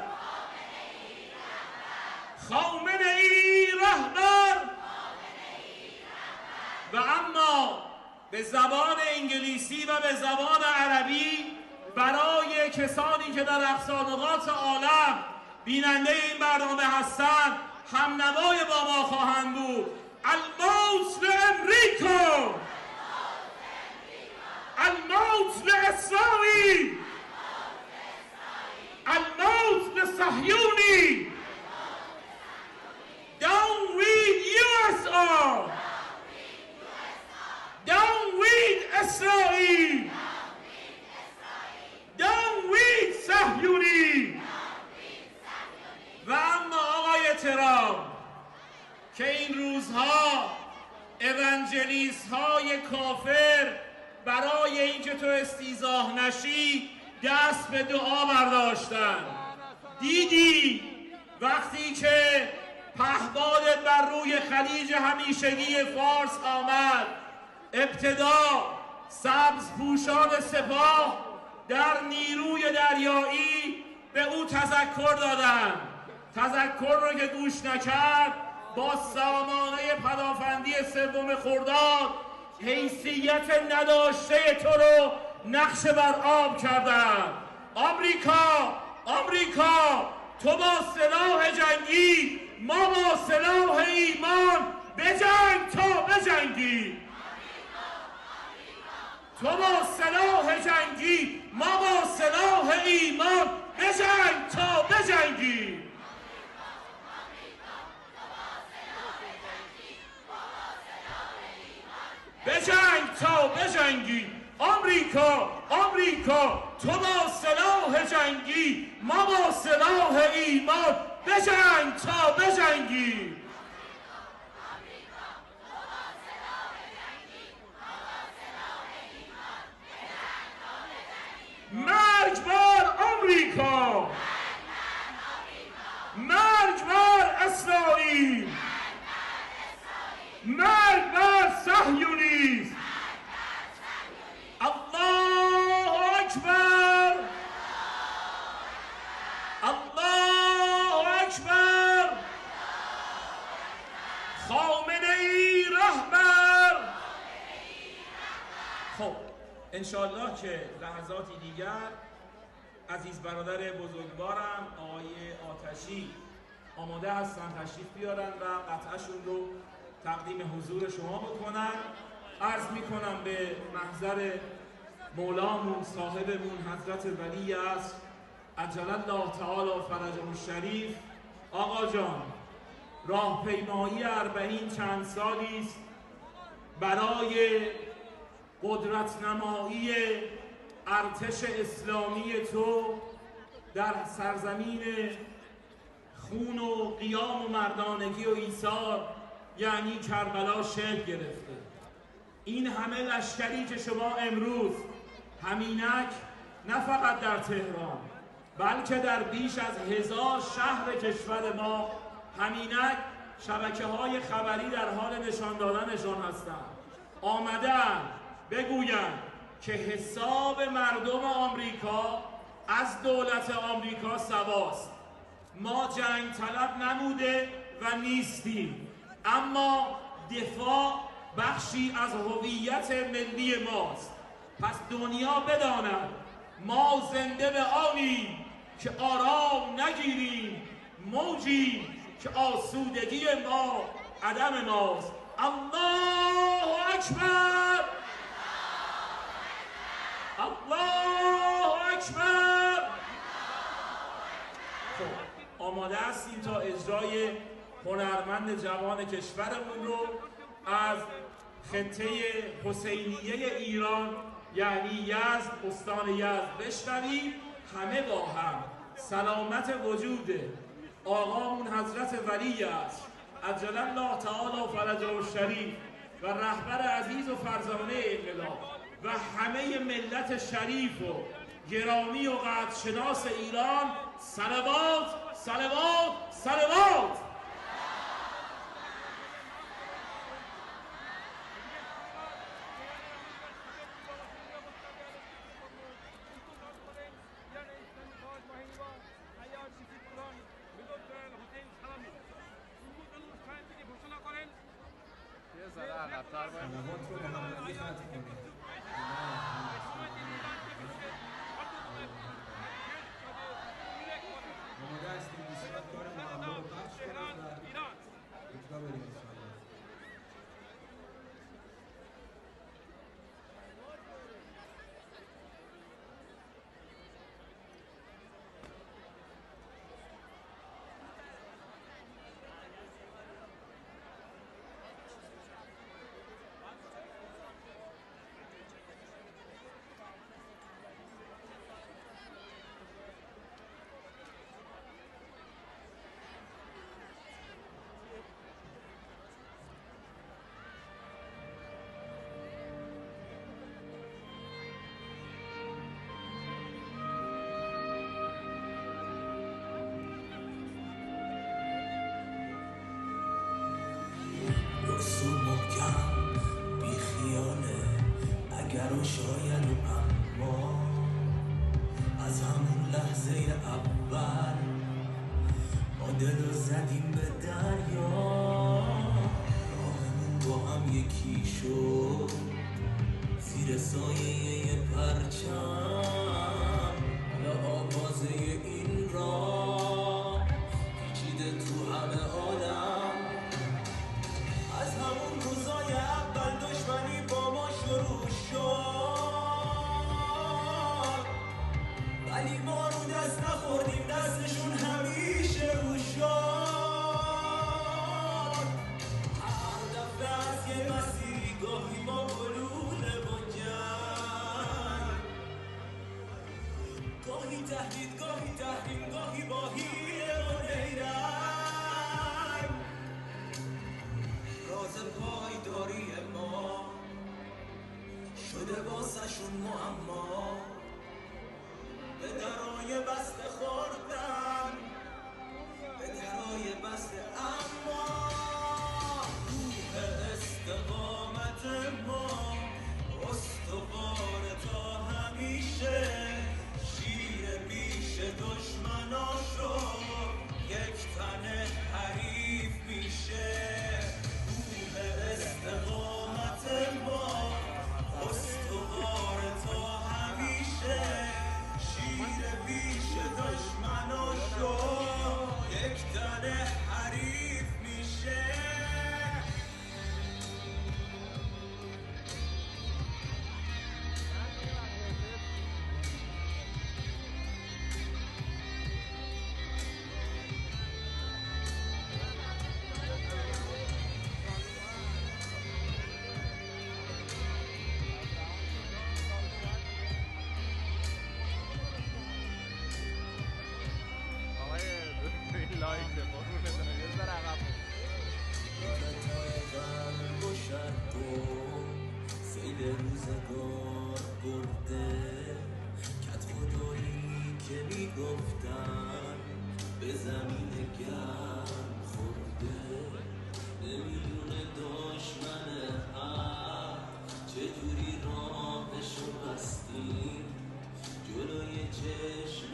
خامنه ای رهبر. و اما به زبان انگلیسی و به زبان عربی برای کسانی که در اقصانقاط عالم بیننده این برنامه هستند همنوای با ما خواهند بود: الموت لامریکا، الموت لاسرائیل، الموت لصهیونی. Down with USR, down with Israel, down with صهیونی. و اما آقای ترامپ که این روزها اونجلیست های کافر برای اینکه تو استیضاح نشی دست به دعا برداشتن، دیدی وقتی که پهبادت بر روی خلیج همیشگی فارس آمد، ابتدا سبز پوشان سپاه در نیروی دریایی به او تذکر دادن. تذکر رو که گوش نکرد با سامانه پدافندی 3 خرداد حیثیت نداشته تو رو نقش بر آب کردن. آمریکا، آمریکا، تو با سلاح جنگی، ما با سلاح ایمان بجنگ تا بجنگی. تو با سلاح جنگی، ما با سلاح ایمان بجنگ تا بجنگی. بجنگ تا بجنگی. آمریکا، آمریکا، تو با سلاح جنگی، ما با سلاح ایمان بجنگ تا بجنگی. مرگ بر آمریکا، مرگ بر اسرائیل، مرگ بر صهیونیسم. الله اکبر، الله اکبر. خامنه ای رهبر. خب انشالله که لحظاتی دیگر عزیز برادر بزرگوارم آقای آتشی آماده هستن تشریف بیارن و قطعشون رو تقدیم حضور شما بکنن. عرض میکنم به محضر مولامون صاحبمون حضرت ولی است عجل الله تعالی فرجه الشریف. آقا جان، راهپیمایی 40 چند سالی است برای قدرت نمایی ارتش اسلامی تو در سرزمین خون و قیام و مردانگی و ایثار یعنی کربلا شکل گرفته. این همه لشکری که شما امروز همینک نه فقط در تهران بلکه در بیش از 1000 شهر کشور ما همینک شبکه‌های خبری در حال نشان دادنشان هستند، آمدن بگویند که حساب مردم آمریکا از دولت آمریکا سواست. ما جنگ طلب نموده و نیستیم، اما دفاع بخشی از هویت ملی ماست. پس دنیا بداند ما زنده به آنیم که آرام نگیریم، موجیم که آسودگی ما عدم ماست. الله اکبر، الله اکبر. خب آماده هستیم تا اجرای هنرمند جوان کشورمون رو از خطه حسینیه ایران یعنی یزد، استان یزد بشنویم. همه با هم سلامت وجود آقامون حضرت ولی است عجل الله تعالی فرجه الشریف و رهبر عزیز و فرزانه انقلاب و همه ملت شریف و گرامی و قدرشناس ایران صلوات صلوات صلوات. صلوات رو با همدیگه ختم کنید. آماده هستیم دوستان کار محمد رو پخش کنید و اجرا بریم انشاءالله. رسو محکم بی خیاله اگر و شاید و اما از همون لحظه اول ما دل رو زدیم به دریا، راهمون با هم یکی شد زیر سایه یه پرچم. حالا آوازه این راه پیچیده تو همه آدم. از همون روزای اول دشمنی با ما شروع شد، ولی ما رو دست نخوردیم، دستشون همیشه رو شد. هر دفعه از یه مسیری گاهی با گلوله با جنگ، گاهی تهدید گاهی تحریم گاهی با حیله و نیرنگ. راز پایداری ما شده واسه‌شون معما، به درای بسته خوردن به درای بسته. اما روح استقامت ما استوار تا همیشه، شیر بیش دشمناشو یک تنه حریف میشه. استقامت ما استوار تا همیشه، شیر بیش دشمناشو یک تنه حریف میشه. سیل روزگار برده کت خدایی که میگفتن به زمین گرم خورده. نمیدونه دشمن حق چجوری راهشو بستیم، جلوی چشم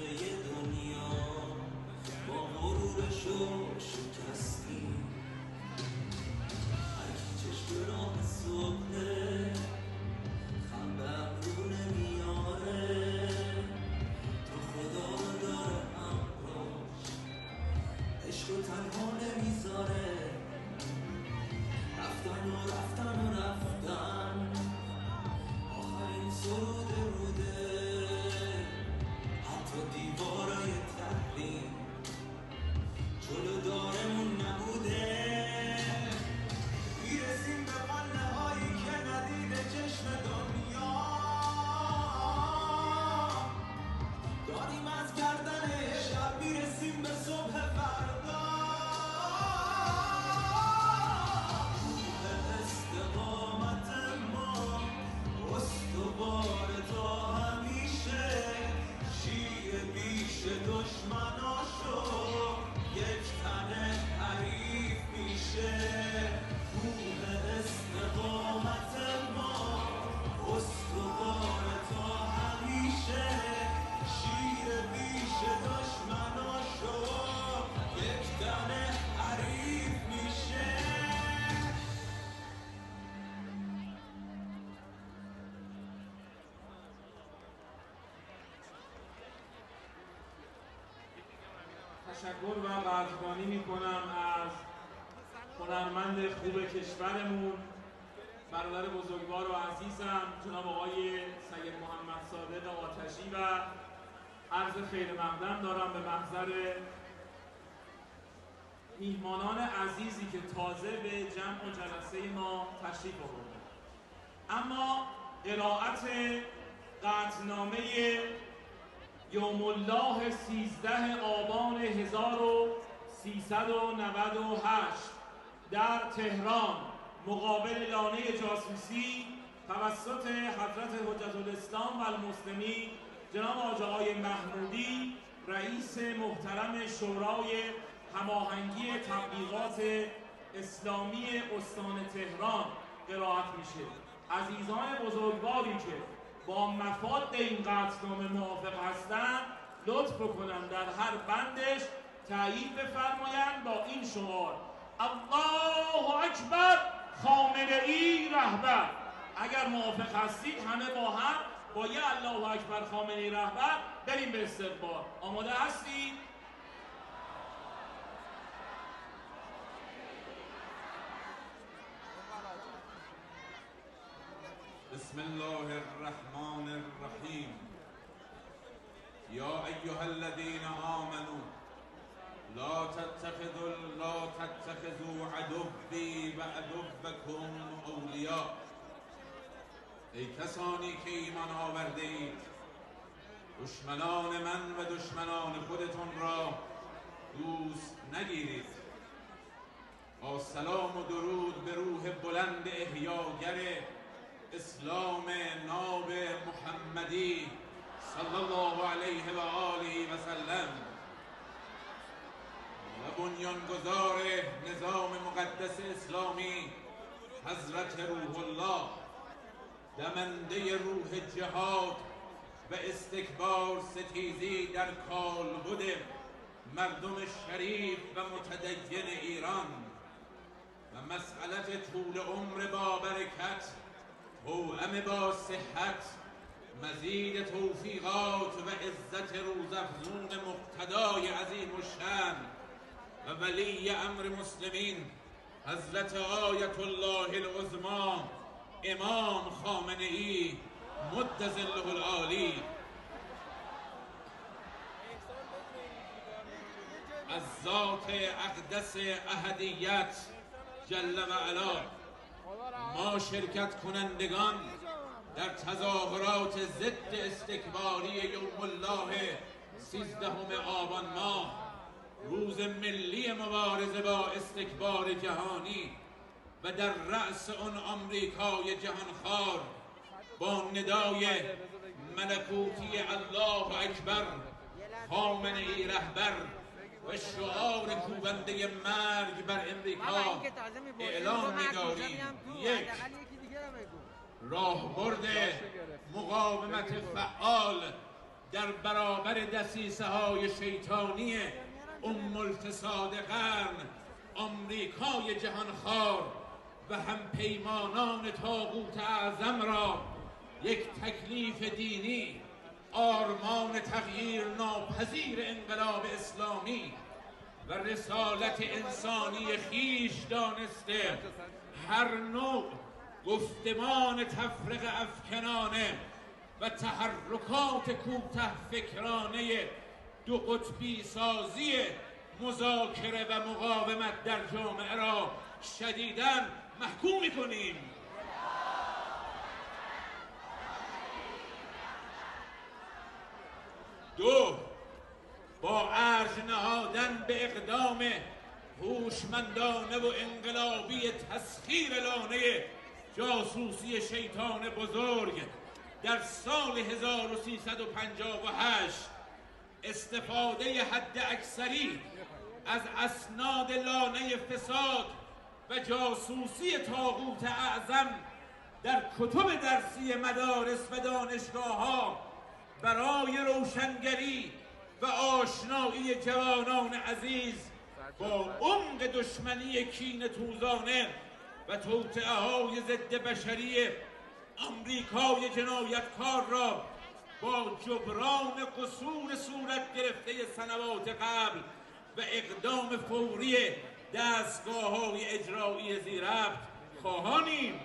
تشکر و قدردانی میکنم از هنرمند خوب کشورمون، برادر بزرگوار و عزیزم جناب آقای سید محمد صادق آتشی و عرض خیر مقدم دارم به محضر میهمانان عزیزی که تازه به جمع و جلسه ما تشریف آوردند. اما قرائت قطعنامه یوم الله 13 آبان 1398 در تهران مقابل لانه جاسوسی توسط حضرت حجت الاسلام و المسلمین جناب آقای محمودی رئیس محترم شورای هماهنگی تبلیغات اسلامی استان تهران قرائت میشه. عزیزان بزرگواری که با مفاد این قطعنامه موافق هستند لطف کنند در هر بندش تایید بفرمایند با این شعار: الله اکبر خامنه‌ای رهبر. اگر موافق هستید همه با هم با یه الله اکبر خامنه‌ای رهبر بریم به استقبال. آماده هستید؟ بسم الله الرحمن الرحیم. یا ایها الذین آمنوا لا تتخذوا عدوی و عدوکم اولیاء. ای کسانی که ایمان آورده اید، دشمنان من و دشمنان خودتون را دوست نگیرید. با سلام و درود به روح بلند احیاگر اسلام ناب محمدی صلی الله علیه و آله و سلم و بنیانگذار نظام مقدس اسلامی حضرت روح الله، دمنده روح جهاد و استکبار ستیزی در کالبد مردم شریف و متدین ایران و مسئلت طول عمر با برکت توأم با صحت، مزید توفیقات و عزت روزافزون مقتدای عظیم الشأن و ولی امر مسلمین حضرت آیت الله العظمی امام خامنه‌ای مد ظله العالی، از ذات اقدس احدیت جل و علا ما شرکت کنندگان در تظاهرات ضد استکباری یوم الله 13 آبان ماه، روز ملی مبارزه با استکبار جهانی و در رأس آن آمریکای جهانخوار، با ندای ملکوتی الله اکبر خامنه‌ای رهبر و شعار کوبنده مرگ بر امریکا اعلام می‌داریم: یک، راهبرد مقاومت فعال در برابر دسیسه‌های شیطانی الفساد قرن آمریکای جهانخوار و همپیمانان طاغوت اعظم را یک تکلیف دینی، آرمان تغییر ناپذیر انقلاب اسلامی و رسالت انسانی خیش دانسته هر نوع گفتمان تفرقه افکنانه و تحرکات کوته فکرانه دو قطبی سازی مذاکره و مقاومت در جامعه را شدیداً محکوم می‌کنیم. دو، با ارج نهادن به اقدام هوشمندانه و انقلابی تسخیر لانه جاسوسی شیطان بزرگ در سال 1358 استفاده حد اکثری از اسناد لانه فساد و جاسوسی طاغوت اعظم در کتب درسی مدارس و دانشگاه‌ها برای روشنگری و آشنایی جوانان عزیز با عمق دشمنی کینه‌توزانه و توطئه‌های ضد بشری آمریکای جنایتکار را با جبران قصور صورت گرفته سنوات قبل و اقدام فوری دستگاه‌های اجرایی ذی‌ربط خواهانیم.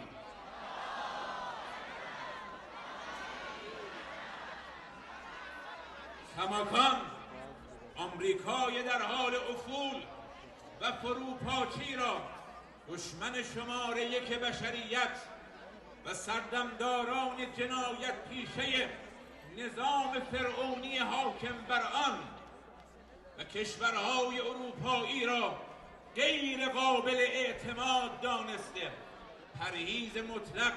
کماکان آمریکای در حال افول و فروپاشی را دشمن شماره یک بشریت و سردمداران جنایت پیشه نظام فرعونی حاکم بر آن و کشورهای اروپایی را غیر قابل اعتماد دانسته، پرهیز مطلق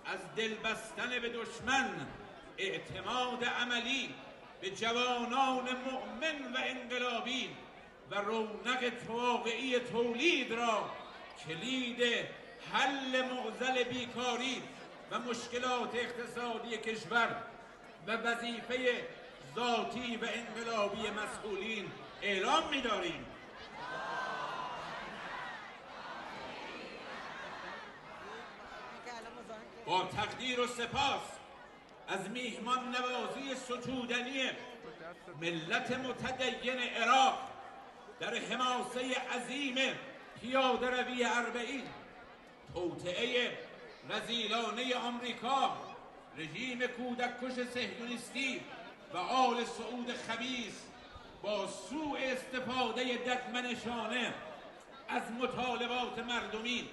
از دل بستن به دشمن، اعتماد عملی به جوانان مؤمن و انقلابی و رونق واقعی تولید را کلید حل معضل بیکاری و مشکلات اقتصادی کشور و وظیفه ذاتی و انقلابی مسئولین اعلام می‌داریم. با تقدیر و سپاس از میهمان نوازی ستودنی ملت متدین عراق در حماسه عظیم پیاده روی اربعین، توطئه رذیلانه آمریکا، رژیم کودککش صهیونیستی و آل سعود خبیث با سوء استفاده ددمنشانه از مطالبات مردمی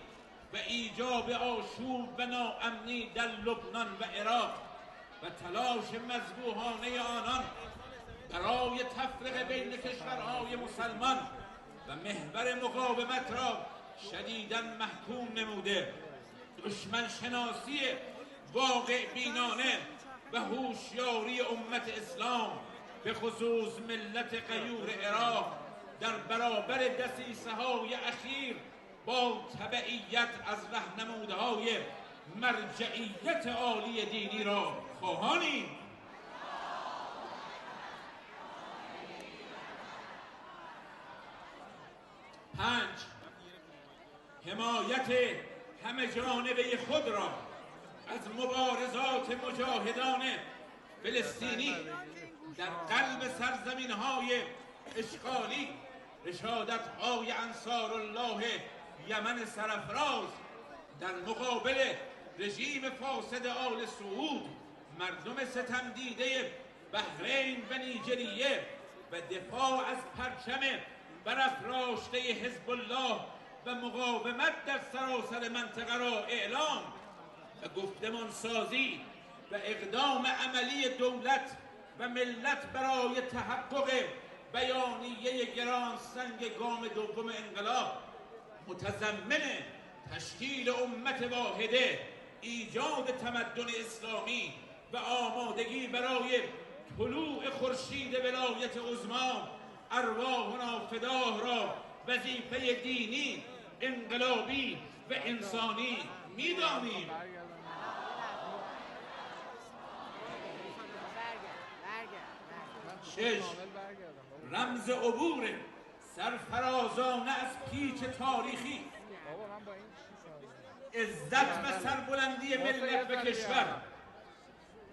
و ایجاب آشوب و ناامنی در لبنان و عراق و تلاش مذبوحانه آنان برای تفرقه بین کشورهای مسلمان و محور مقاومت را شدیداً محکوم نموده، دشمن شناسی واقع بینانه و هوشیاری امت اسلام به خصوص ملت غیور عراق در برابر دسیسه‌های اخیر با تبعیت از راهنمودهای مرجعیت عالی دینی را خواهانیم. پنج، حمایت همه جانبه خود را از مبارزات مجاهدان فلسطینی در قلب سرزمین‌های اشغالی، رشادت‌های انصار الله یمن سرفراز در مقابل رژیم فاسد آل سعود، مردم ستم دیده بحرین و نیجریه و دفاع از پرچم برافراشته حزب الله و مقاومت در سراسر منطقه را اعلام و گفتمان سازی و اقدام عملی دولت و ملت برای تحقق بیانیه گرانسنگ گام دوم انقلاب متضمن تشکیل امت واحده، ایجاد تمدن اسلامی و آمادگی برای طلوع خورشید ولایت عظمی ارواحنا فداه را وظیفه دینی، انقلابی و انسانی می‌دانیم. شش، رمز عبور سرفرازانه از پیچ تاریخی، عزت و سربلندی ملت و کشور،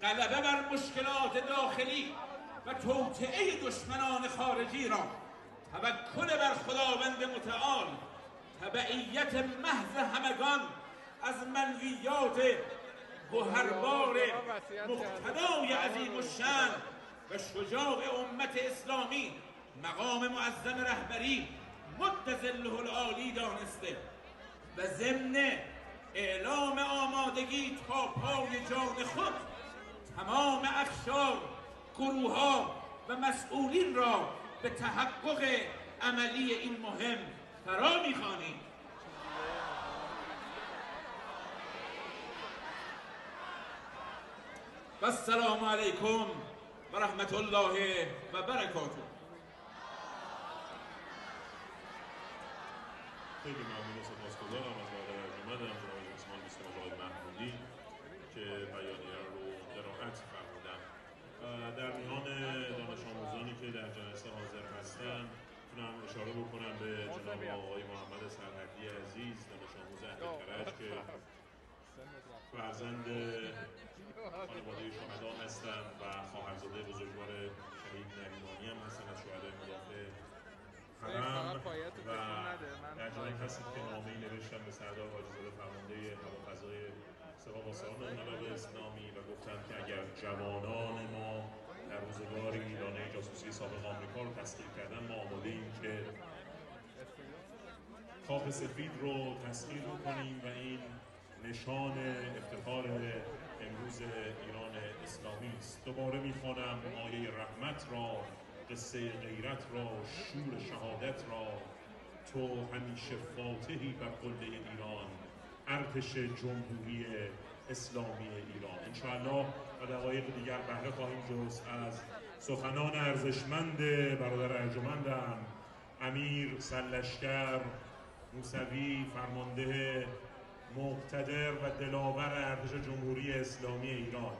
غلبه بر مشکلات داخلی و توطئه دشمنان خارجی را، توکل بر خداوند متعال، تبعیت محض همگان از منویات گوهربار مقتدای عظیم الشأن و شجاع امت اسلامی مقام معظم رهبری مد ظله العالی دانسته و ضمن اعلام آمادگی تا پای جان خود تمام اقشار، گروه‌ها و مسئولین را به تحقق عملی این مهم فرا می‌خوانیم. و السلام علیکم و رحمت الله و برکاته. خیلی ممنون و سپاسگزارم از برادر ارجمند جناب عثمان بیستم آقای محمودی که بیانیه رو قرائت فرمودن. در میان دانش آموزانی که در جلسه حاضر هستند میتونم اشاره بکنم به جناب آقای محمد سرحدی عزیز، دانش آموز اهل کرج که فرزند خانواده شهدا هستند و خواهرزاده بزرگوار شهید نریمانی هم هستند از شهدای مدافع جوانان ما در روزگاری دانه جاسوسی سابق آمریکا رو تسخیر کردن، ما آماده ایم که کاخ سفید رو تسخیر بکنیم و این نشان افتخار امروز ایران اسلامی است. دوباره میخوانم آیه رحمت را، قصه غیرت را، شور شهادت را. تو همیشه فاتحی بر قله ایران، ارتش جمهوری اسلامی ایران. انشاءالله و دقایق دیگر بهره خواهیم جست از سخنان ارزشمند برادر ارجمندم امیر سرلشکر موسوی، فرمانده مقتدر و دلاور ارتش جمهوری اسلامی ایران،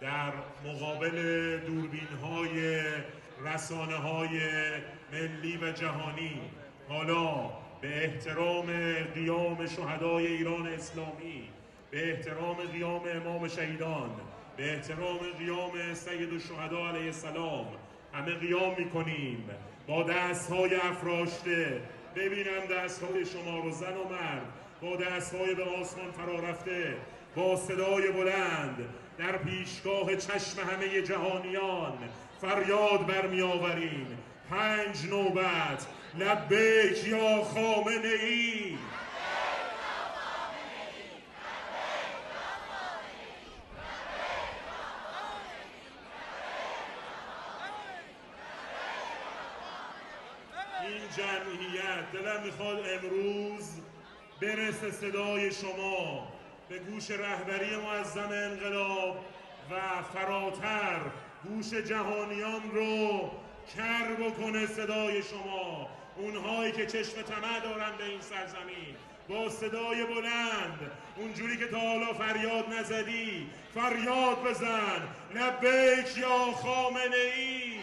در مقابل دوربین‌های رسانه‌های ملی و جهانی. حالا به احترام قیام شهدای ایران اسلامی، به احترام قیام امام شهیدان، به احترام قیام سید الشهدا علیه السلام همه قیام می‌کنیم با دست‌های افراشته. ببینم دست‌های شما رو، زن و مرد، با دست‌های به آسمان فرا رفته، با صدای بلند در پیشگاه چشم همه جهانیان فریاد برمی آوریم 5 نوبت لبیک یا خامنه ای. این جمعیت دلم میخواد امروز برسه صدای شما به گوش رهبری معظم انقلاب و فراتر گوش جهانیان رو کر بکنه صدای شما. اونهایی که چشم طمع دارن به این سرزمین با صدای بلند، اونجوری که تا حالا فریاد نزدی فریاد بزن لبیک یا خامنه ای.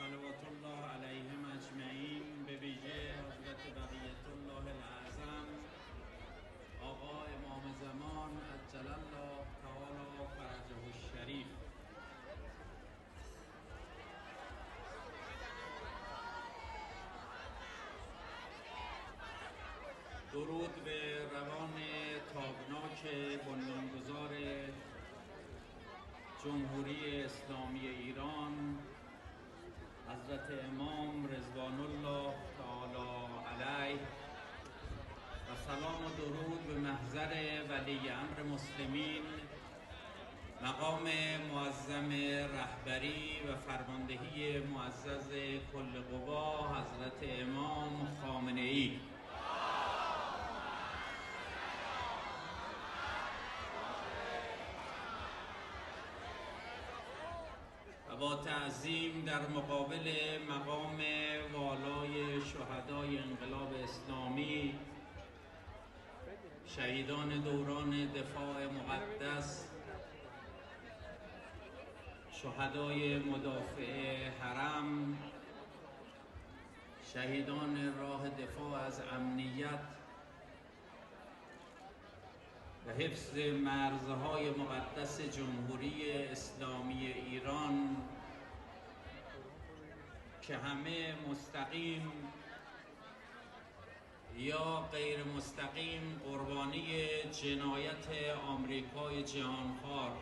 صلوات الله علیهم اجمعین، به ویژه حضرت بقیت الله الاعظم آقا امام زمان عجل الله تعالی فرجه الشریف. درود به روان تابناک بنیانگذار جمهوری اسلامی ایران حضرت امام رضوان الله تعالی علیه و سلام و درود به محضر ولی امر مسلمین مقام معظم رهبری و فرماندهی معزز کل قوا حضرت امام خامنه ای. با تعظیم در مقابل مقام والای شهدای انقلاب اسلامی، شهیدان دوران دفاع مقدس، شهدای مدافع حرم، شهیدان راه دفاع از امنیت و حفظ مرزهای مقدس جمهوری اسلامی ایران که همه مستقیم یا غیر مستقیم قربانی جنایت آمریکای جهانخوار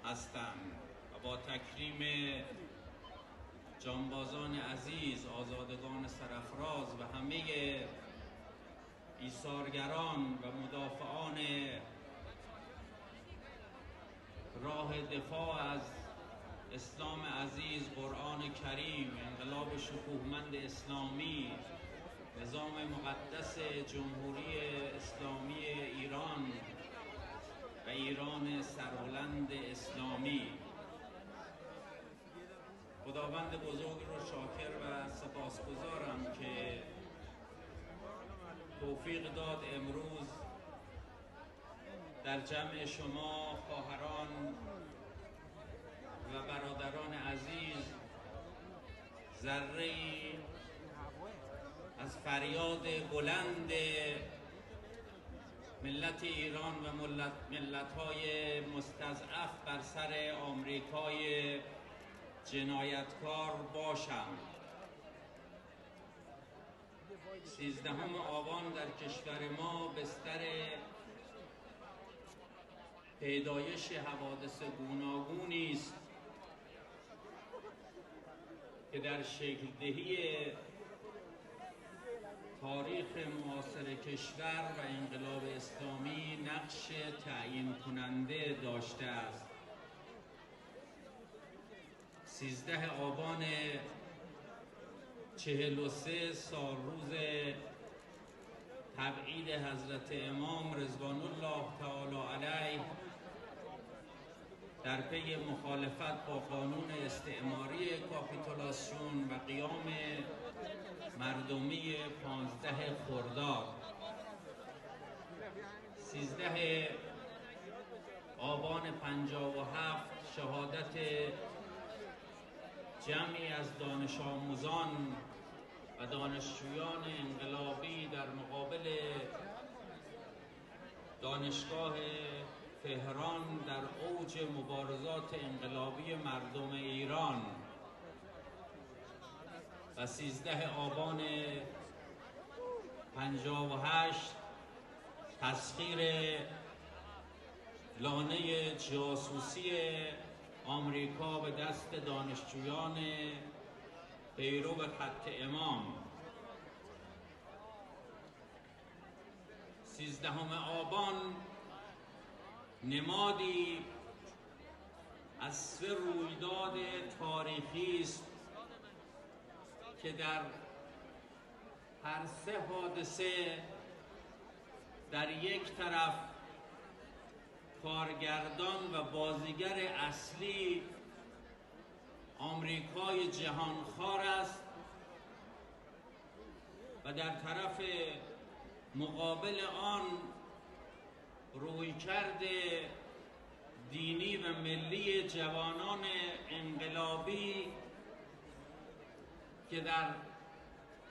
هستند و با تکریم جانبازان عزیز، آزادگان سرافراز و همه ایثارگران و مدافعان راه دفاع از اسلام عزیز، قرآن کریم، انقلاب شکوهمند اسلامی، نظام مقدس جمهوری اسلامی ایران و ایران سربلند اسلامی. خداوند بزرگ رو شاکر و سپاسگزارم که توفیق داد امروز در جمع شما خواهران و برادران عزیز ذره‌ای از فریاد بلند ملت ایران و ملت‌های مستضعف بر سر آمریکای جنایتکار باشم. 13 آبان در کشور ما بستر پیدایش حوادث گوناگونی است که در شکل دهی تاریخ معاصر کشور و انقلاب اسلامی نقش تعیین کننده داشته است. 13 آبان 43 سال روز تبعید حضرت امام رضوان الله تعالی علیه در پی مخالفت با قانون استعماری کاپیتولاسیون و قیام مردمی 15 خرداد. 13 آبان 57 شهادت جمعی از دانش آموزان و دانشجویان انقلابی در مقابل دانشگاه تهران در اوج مبارزات انقلابی مردم ایران. و 13 آبان 58 تسخیر لانه جاسوسی آمریکا به دست دانشجویان پیرو خط امام. 13 آبان نمادی از سه رویداد تاریخی است که در هر سه حادثه در یک طرف کارگردان و بازیگر اصلی آمریکای جهانخوار است و در طرف مقابل آن رویکرد دینی و ملی جوانان انقلابی که در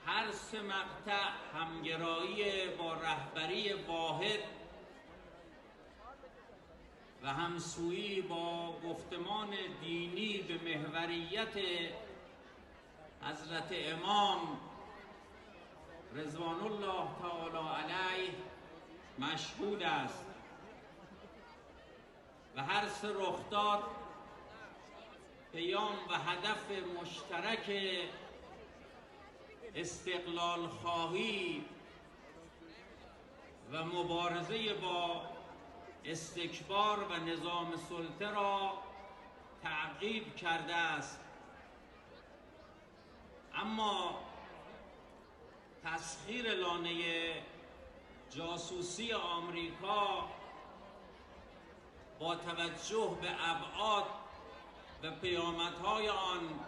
هر سه مقطع همگرایی با رهبری واحد و همسویی با گفتمان دینی به محوریت حضرت امام رضوان الله تعالی علیه مشهود است و هر سه رخداد پیام و هدف مشترک استقلال خواهی و مبارزه با استکبار و نظام سلطه را تعقیب کرده است. اما تسخیر لانه جاسوسی آمریکا با توجه به ابعاد و پیامدهای آن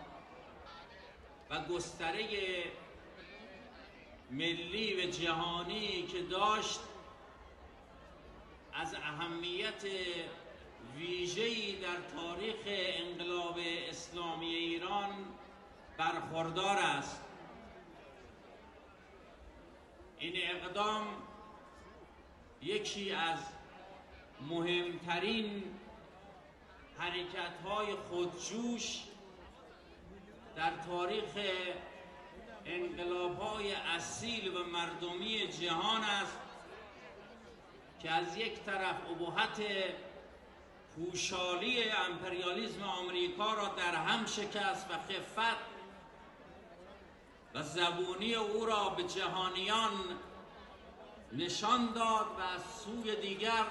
و گستره ملی و جهانی که داشت از اهمیت ویژه‌ای در تاریخ انقلاب اسلامی ایران برخوردار است. این اقدام یکی از مهمترین حرکت‌های خودجوش در تاریخ انقلاب‌های اصیل و مردمی جهان است که از یک طرف ابهت پوشالی امپریالیسم آمریکا را در هم شکست و خفت و زبونی او را به جهانیان نشان داد و از سوی دیگر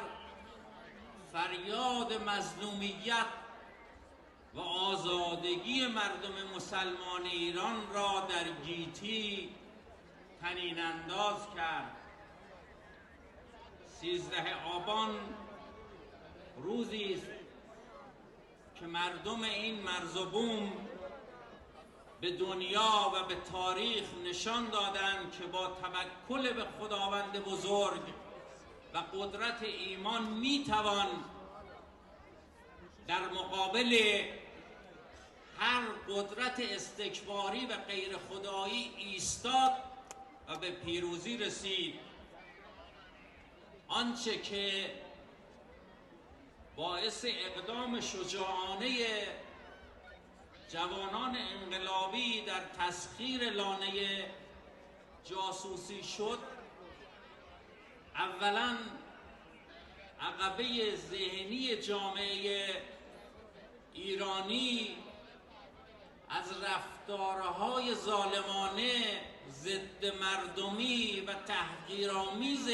فریاد مظلومیت و آزادگی مردم مسلمان ایران را در گیتی طنین انداز کرد. 13 آبان روزی است که مردم این مرز و بوم به دنیا و به تاریخ نشان دادند که با توکل به خداوند بزرگ و قدرت ایمان میتوان در مقابل هر قدرت استکباری و غیر خدایی ایستاد و به پیروزی رسید. آنچه که باعث اقدام شجاعانه جوانان انقلابی در تسخیر لانه جاسوسی شد، اولا عقبه ذهنی جامعه ایرانی از رفتارهای ظالمانه ضد مردمی و تحقیرآمیز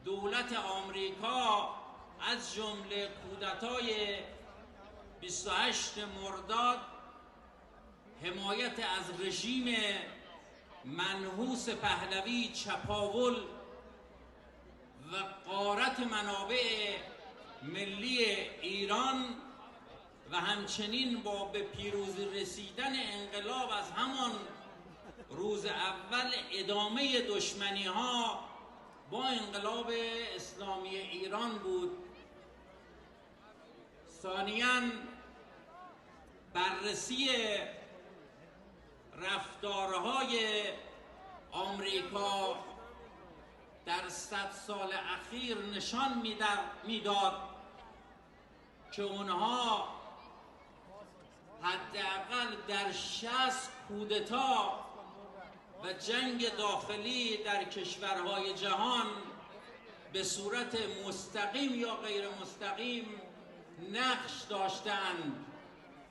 دولت آمریکا از جمله کودتای 28 مرداد، حمایت از رژیم منحوس پهلوی چپاول و غارت منابع ملی ایران و همچنین با به پیروزی رسیدن انقلاب از همان روز اول ادامه دشمنی ها با انقلاب اسلامی ایران بود. ثانیاً بررسی رفتارهای آمریکا در 100 سال اخیر نشان میداد که اونها حداقل در 60 کودتا و جنگ داخلی در کشورهای جهان به صورت مستقیم یا غیر مستقیم نقش داشتند.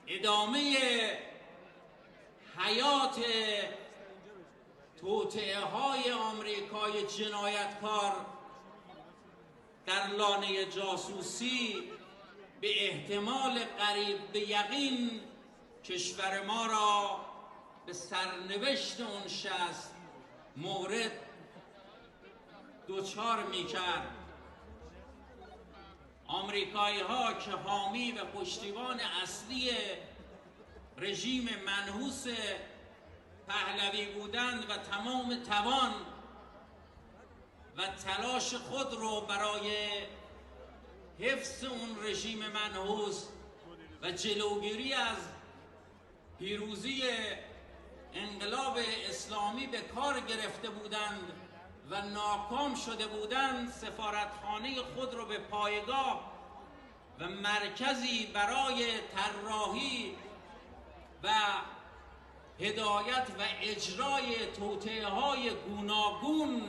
ادامه حیات توطئه های آمریکای جنایتکار در لانه جاسوسی به احتمال قریب به یقین کشور ما را به سرنوشت اون 60 مورد دوچار می کرد. آمریکایی ها که حامی و پشتیبان اصلی رژیم منحوس پهلوی بودند و تمام توان و تلاش خود رو برای حفظ اون رژیم منحوس و جلوگیری از پیروزی انقلاب اسلامی به کار گرفته بودند و ناکام شده بودند، سفارتخانه خود را به پایگاه و مرکزی برای طراحی و هدایت و اجرای توطئه‌های گوناگون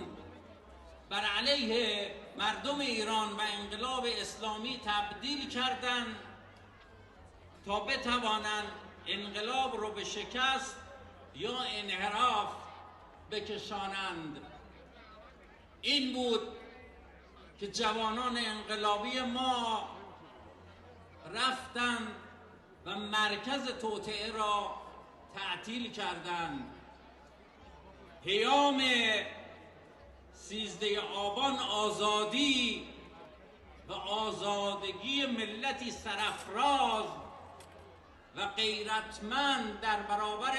بر علیه مردم ایران و انقلاب اسلامی تبدیل کردند تا بتوانند انقلاب رو به شکست یا انحراف بکشانند. این بود که جوانان انقلابی ما رفتند و مرکز توطئه را تعطیل کردند. پیام 13 آبان آزادی و آزادگی ملتی سرافراز و غیرتمند در برابر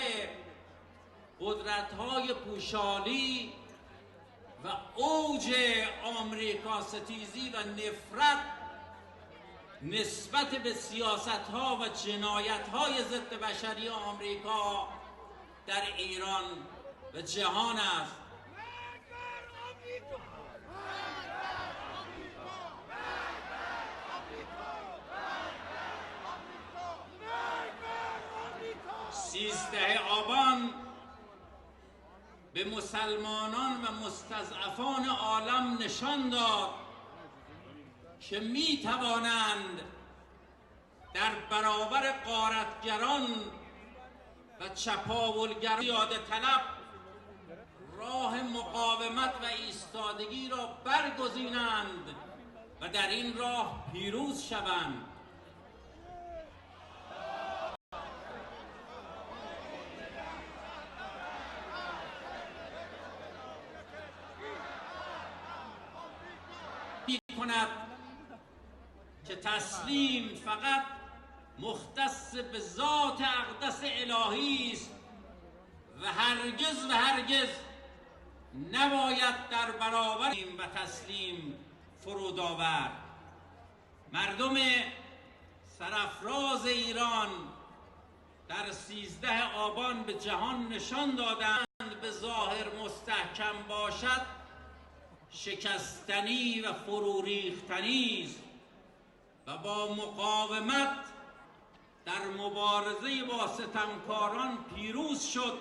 قدرت‌های پوشالی و اوج آمریکا ستیزی و نفرت نسبت به سیاست‌ها و جنایت‌های ضد بشری آمریکا در ایران و جهان است. سیزده آبان به مسلمانان و مستضعفان عالم نشان داد که می توانند در برابر غارتگران و چپاولگران زیاده طلب راه مقاومت و ایستادگی را برگزینند و در این راه پیروز شوند. کند که تسلیم فقط مختص به ذات اقدس الهی است و هرگز نباید در برابر و تسلیم فرود آورد. مردم سرافراز ایران در 13 آبان به جهان نشان دادند به ظاهر مستحکم باشد شکستنی و فرو ریختنی است و با مقاومت در مبارزه با ستمکاران پیروز شد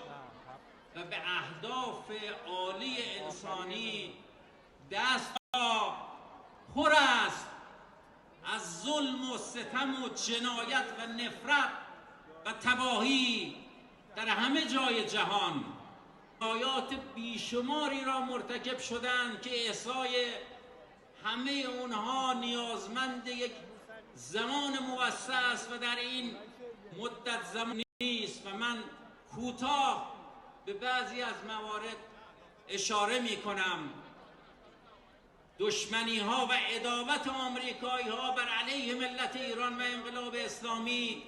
و به اهداف عالی انسانی دست پر است از ظلم و ستم و جنایت و نفرت و تباهی در همه جای جهان. جنایات بیشماری را مرتکب شدند که احصای همه اونها نیازمند یک زمان موسع است و در این مدت زمان نیست و من کوتاه به بعضی از موارد اشاره می کنم. دشمنی ها و عداوت آمریکایی ها بر علیه ملت ایران و انقلاب اسلامی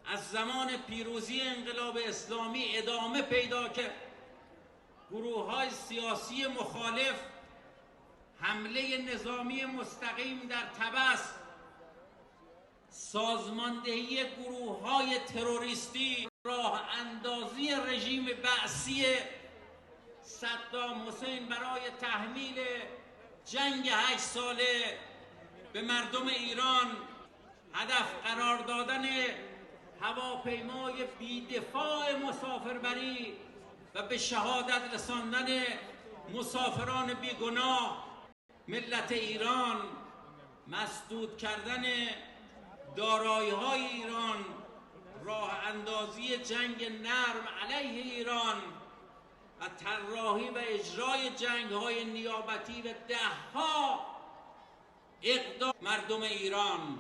از زمان پیروزی انقلاب اسلامی ادامه پیدا کرد. گروه های سیاسی مخالف حمله نظامی مستقیم در طبس، سازماندهی گروه های تروریستی، راه اندازی رژیم بعثی صدام حسین برای تحمیل جنگ 8 ساله به مردم ایران، هدف قرار دادن هواپیمای بی‌دفاع مسافربری و به شهادت رساندن مسافران بیگناه ملت ایران، مسدود کردن دارایی‌های ایران، راه اندازی جنگ نرم علیه ایران و طراحی و اجرای جنگ‌های نیابتی و ده‌ها اقدام مردم ایران.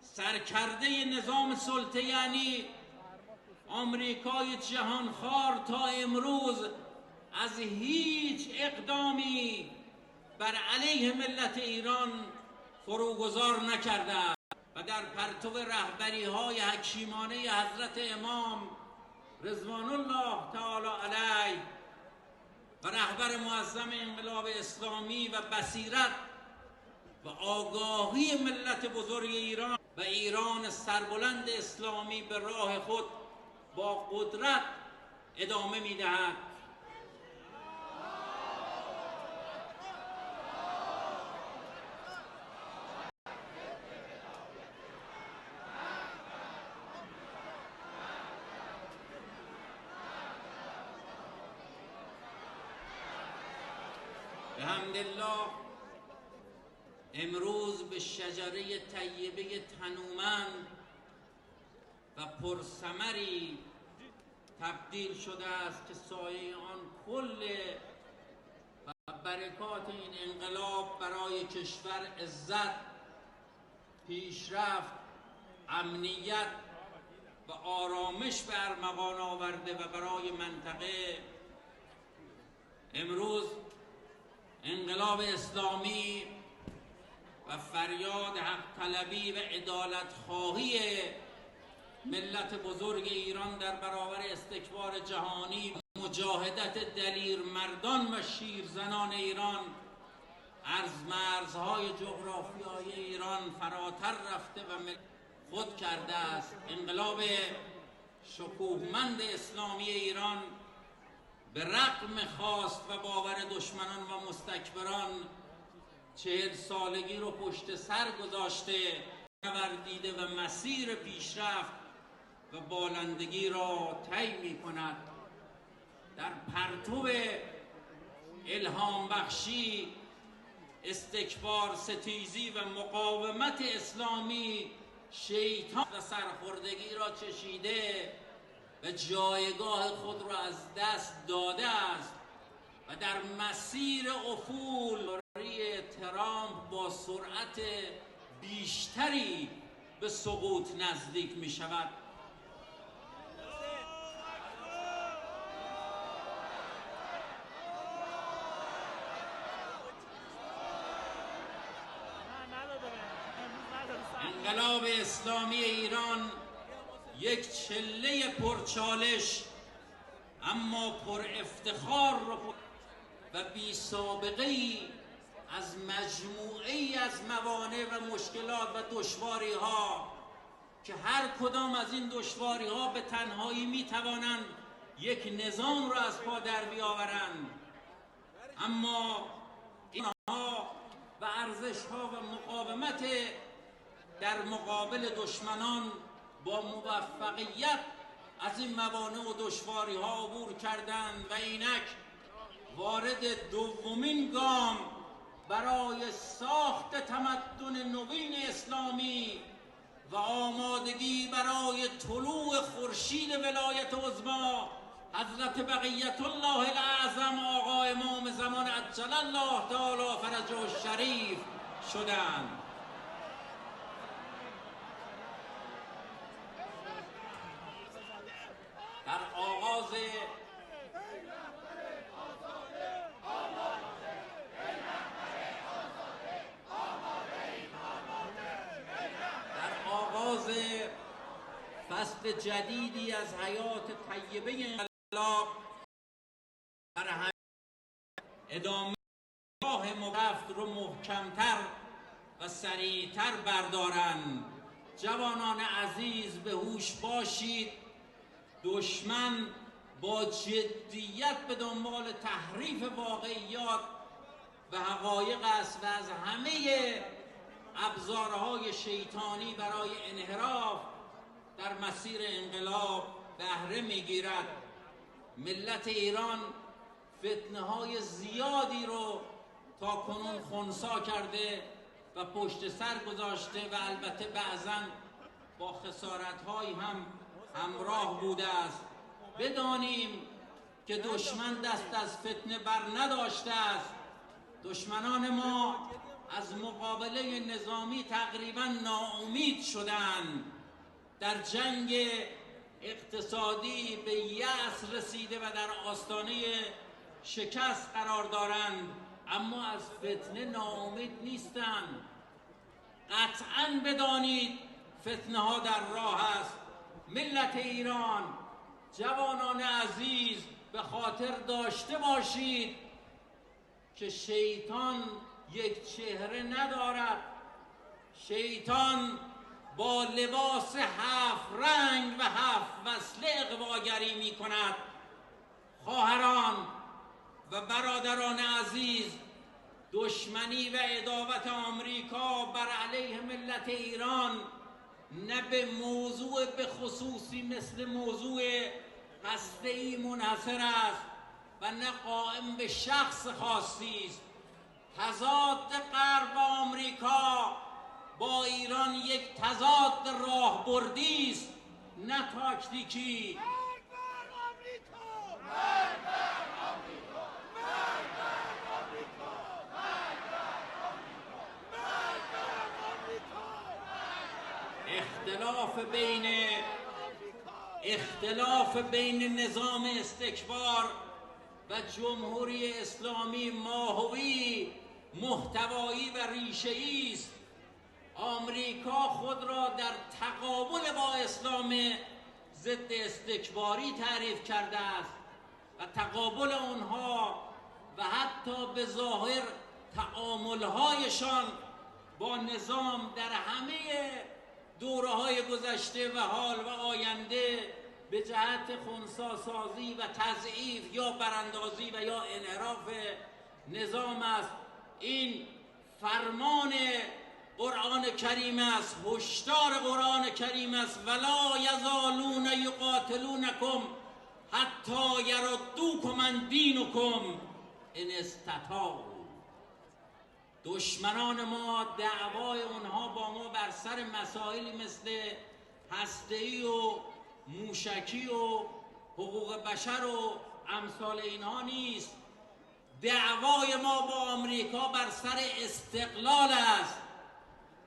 سرکرده نظام سلطه یعنی آمریکای جهانخوار تا امروز از هیچ اقدامی بر علیه ملت ایران فروگذار نکرده و در پرتو رهبری‌های حکیمانه حضرت امام رضوان الله تعالی علیه و رهبر معظم انقلاب اسلامی و بصیرت و آگاهی ملت بزرگ ایران و ایران سربلند اسلامی به راه خود با قدرت ادامه می‌دهد. بحمدالله امروز به شجره طیبه تنومند و پرثمری تبدیل شده است که سایه آن کل و برکات این انقلاب برای کشور عزت، پیشرفت، امنیت و آرامش به ارمغان آورده و برای منطقه. امروز انقلاب اسلامی و فریاد حق طلبی و عدالت خواهی ملت بزرگ ایران در برابر استکبار جهانی، مجاهدت دلیر مردان و شیرزنان ایران از مرزهای جغرافیایی ایران فراتر رفته و خود کرده است. انقلاب شکوهمند اسلامی ایران به رغم خواست و باور دشمنان و مستکبران 40 سالگی رو پشت سر گذاشته، نوردیده و مسیر پیشرفت و بالندگی را طی می‌کند. در پرتو الهام بخشی، استکبار ستیزی و مقاومت اسلامی شیطان و سرخوردگی را چشیده و جایگاه خود را از دست داده است و در مسیر افول ترامپ با سرعت بیشتری به سقوط نزدیک می شود. انقلاب اسلامی ایران یک چله پرچالش اما پر افتخار و بی سابقه ای از مجموعه ای از موانع و مشکلات و دشواری ها که هر کدام از این دشواری ها به تنهایی می توانند یک نظام را از پا در بیاورند، اما اینها و ارزش ها و مقاومت در مقابل دشمنان با موفقیت از این موانع و دشواری ها عبور کردند و اینک وارد دومین گام برای ساخت تمدن نوین اسلامی و آمادگی برای طلوع خورشید ولایت عظمی حضرت بقیت الله الاعظم آقا امام زمان عجل الله تعالی فرجه الشریف شدند. فصل جدیدی از حیات طیبه انقلاب در ادامه راه مفت رو محکمتر و سریعتر بردارند. جوانان عزیز به هوش باشید، دشمن با جدیت به دنبال تحریف واقعیات و حقایق است و از همه ابزارهای شیطانی برای انحراف در مسیر انقلاب بهره میگیرد. ملت ایران فتنه‌های زیادی رو تا کنون خنثی کرده و پشت سر گذاشته و البته بعضاً با خسارت‌هایی هم همراه بوده است. بدانیم که دشمن دست از فتنه بر نداشته است. دشمنان ما از مقابله نظامی تقریباً ناامید شدند. در جنگ اقتصادی به یأس رسیده و در آستانه شکست قرار دارند، اما از فتنه ناامید نیستند. قطعاً بدانید فتنه ها در راه است. ملت ایران، جوانان عزیز، به خاطر داشته باشید که شیطان یک چهره ندارد. شیطان با لباس 7 رنگ و 7 وصله اغواگری می کند. خواهران و برادران عزیز، دشمنی و عداوت آمریکا بر علیه ملت ایران نه به موضوع به خصوصی مثل موضوع هسته‌ای منحصر است و نه قائم به شخص خاصی است. تضاد غرب و آمریکا با ایران یک تضاد راهبردی است، نه تاکتیکی. اختلاف بین نظام استکبار و جمهوری اسلامی ماهوی، محتوایی و ریشه‌ای است. آمریکا خود را در تقابل با اسلام ضد استکباری تعریف کرده است و تقابل آنها و حتی به ظاهر تعامل‌هایشان با نظام در همه دوره‌های گذشته و حال و آینده به جهت خنثی‌سازی و تضعیف یا براندازی و یا انحراف نظام است. این فرمان قرآن کریم است، هشدار قرآن کریم است: ولا یزالون یقاتلونکم حتی یردوکم عن دینکم ان استطاعوا. دشمنان ما، دعوای اونها با ما بر سر مسائلی مثل هسته‌ای و موشکی و حقوق بشر و امثال اینها نیست. دعوای ما با آمریکا بر سر استقلال است،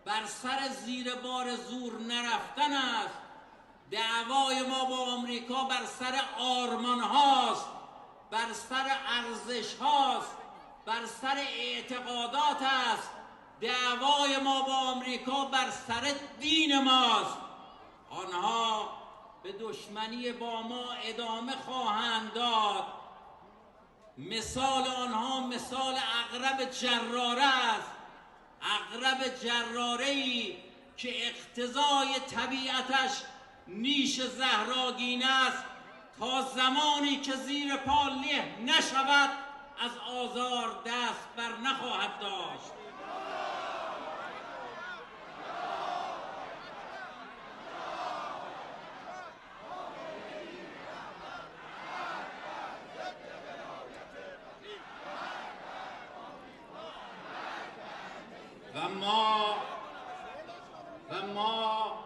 بر سر زیر بار زور نرفتن است. دعوای ما با آمریکا بر سر آرمان هاست، بر سر ارزش هاست، بر سر اعتقادات است. دعوای ما با آمریکا بر سر دین ماست. آنها به دشمنی با ما ادامه خواهند داد. مثال آنها مثال عقرب جراره است، عقرب جراره‌ای که اقتضای طبیعتش نیش زهراگین است، تا زمانی که زیر پا له نشود از آزار دست بر نخواهد داشت. و ما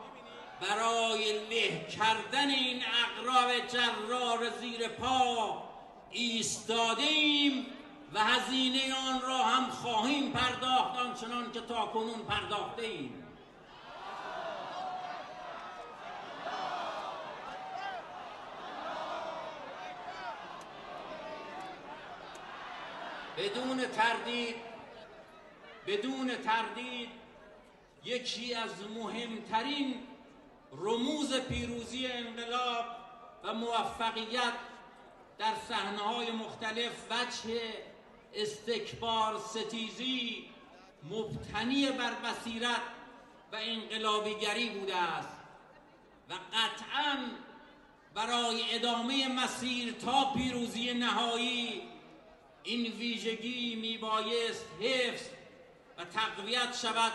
برای له کردن این عقرب جرار زیر پا ایستادیم و هزینه آن را هم خواهیم پرداخت، آنچنان که تاکنون پرداخته ایم. بدون تردید یکی از مهمترین رموز پیروزی انقلاب و موفقیت در صحنه‌های مختلف وجه استکبار ستیزی مبتنی بر بصیرت و انقلابیگری بوده است و قطعاً برای ادامه مسیر تا پیروزی نهایی این ویژگی میبایست حفظ و تقویت شود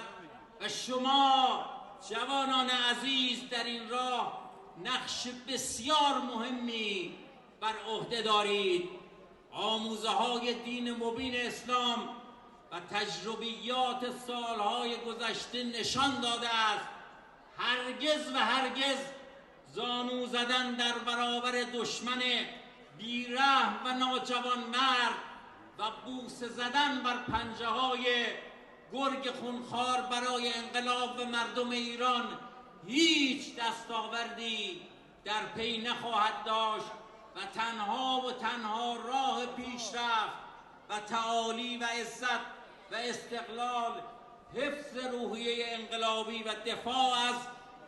و شما جوانان عزیز در این راه نقش بسیار مهمی بر عهده دارید. آموزه های دین مبین اسلام و تجربیات سالهای گذشته نشان داده است هرگز و هرگز زانو زدن در برابر دشمن بیرحم و ناجوان مرد و بوسه زدن بر پنجه های گرگ خونخوار برای انقلاب و مردم ایران هیچ دستاوردی در پی نخواهد داشت و تنها راه پیشرفت و تعالی و عزت و استقلال حفظ روحیه انقلابی و دفاع از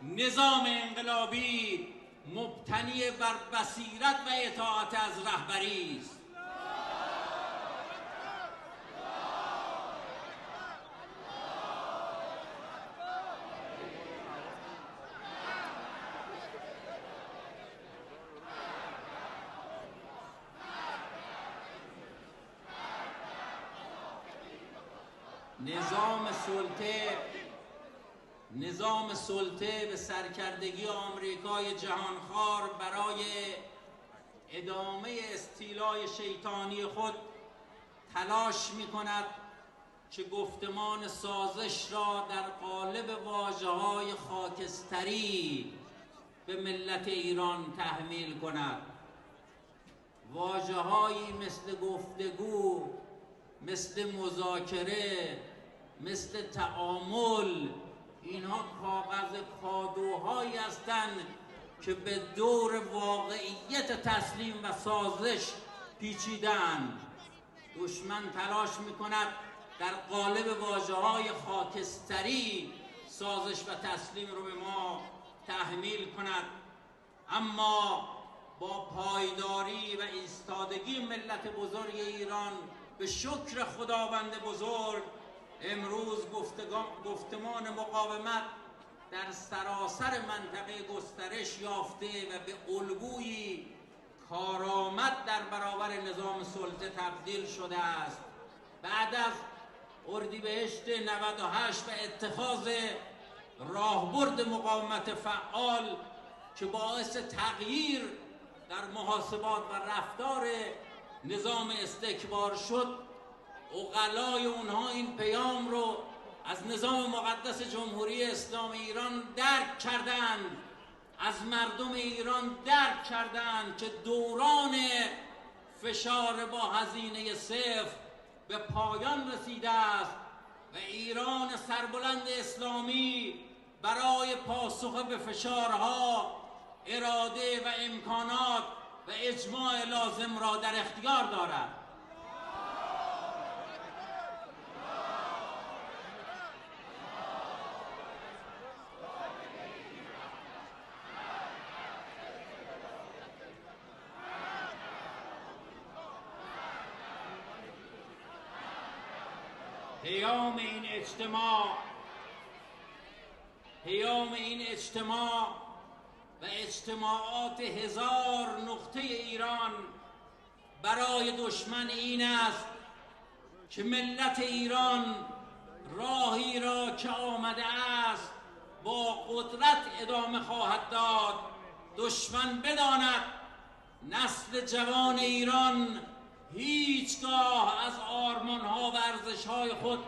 نظام انقلابی مبتنی بر بصیرت و اطاعت از رهبری است. نظام سلطه به سرکردگی آمریکای جهانخوار برای ادامه استیلای شیطانی خود تلاش می کند که گفتمان سازش را در قالب واژه‌های خاکستری به ملت ایران تحمیل کند. واژه‌هایی مثل گفتگو، مثل مذاکره، مثل تعامل، اینها کاغذ کادوهایی هستند که به دور واقعیت تسلیم و سازش پیچیدند. دشمن تلاش میکند در قالب واژه‌های خاکستری سازش و تسلیم رو به ما تحمیل کند، اما با پایداری و ایستادگی ملت بزرگ ایران به شکر خداوند بزرگ امروز گفتمان مقاومت در سراسر منطقه گسترش یافته و به الگویی کارآمد در برابر نظام سلطه تبدیل شده است. بعد از اردیبهشت 98 و اتخاذ راهبرد مقاومت فعال که باعث تغییر در محاسبات و رفتار نظام استکبار شد، عقلای اونها این پیام رو از نظام مقدس جمهوری اسلامی ایران درک کردند از مردم ایران درک کردند که دوران فشار با هزینه صفر به پایان رسیده است و ایران سربلند اسلامی برای پاسخ به فشارها اراده و امکانات و اجماع لازم را در اختیار دارد. پیام این اجتماع و اجتماعات هزار نقطه ایران برای دشمن این است که ملت ایران راهی را که آمده است با قدرت ادامه خواهد داد. دشمن بداند نسل جوان ایران هیچگاه از آرمان‌ها و ارزش‌های خود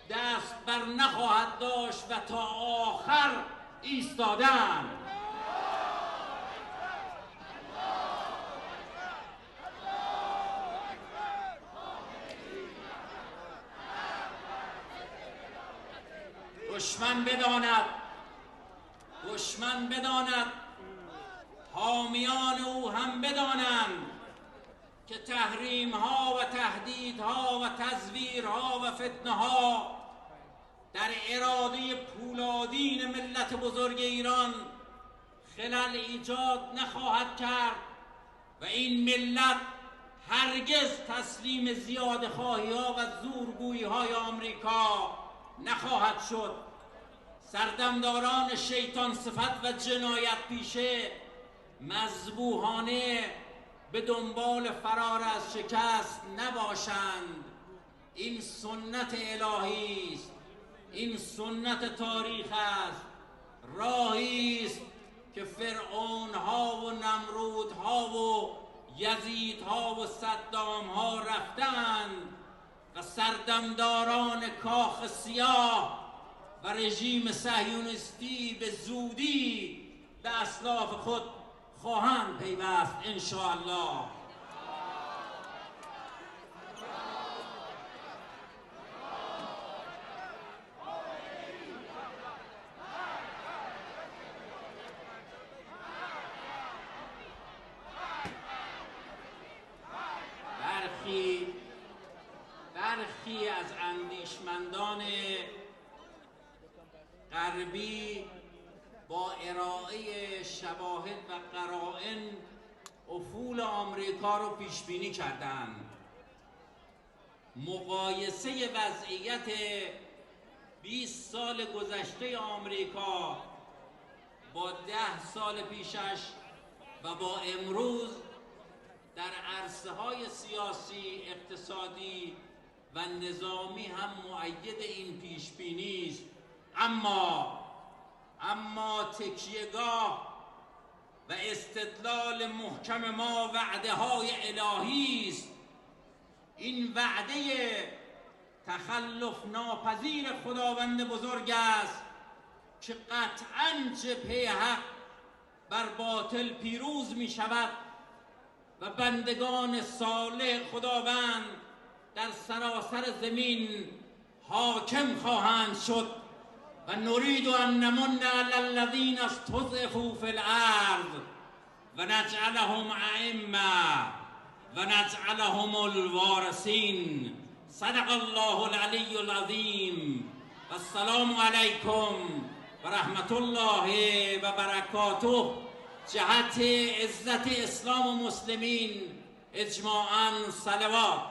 دست بر نخواهد داشت و تا آخر ایستادند. دشمن بداند حامیان او هم بدانند که تحریم ها و تهدیدها و تزویرها و فتنه ها در اراده پولادین ملت بزرگ ایران خلل ایجاد نخواهد کرد و این ملت هرگز تسلیم زیاده خواهی ها و زورگویی های آمریکا نخواهد شد. سردمداران شیطان صفت و جنایت پیشه مذبوحانه به دنبال فرار از شکست نباشند. این سنت الهی است، این سنت تاریخ است. راهی است که فرعون ها و نمرود ها و یزید ها و صدام ها رفتند و سردمداران کاخ سیاه و رژیم صهیونیستی به زودی به اسلاف خود خواهند پیوست انشاءالله. برخی از اندیشمندان غربی با ارائه شواهد و قرائن افول آمریکا رو پیش بینی کردند. مقایسه وضعیت 20 سال گذشته آمریکا با 10 سال پیشش و با امروز در عرصه‌های سیاسی، اقتصادی و نظامی هم مؤید این پیش بینی است. اما تکیه‌گاه و استدلال محکم ما وعده های الهی است. این وعده تخلف ناپذیر خداوند بزرگ است که قطعاً جبهه حق بر باطل پیروز می شود و بندگان صالح خداوند در سراسر زمین حاکم خواهند شد. و نريد ان نمن على الذين استضعفوا في الارض و نجعلهم ائمه و نجعلهم الوارثین. صدق الله العلی العظیم و السلام علیکم و رحمت الله و برکاته. جهت عزت اسلام و مسلمین اجماعاً صلوات.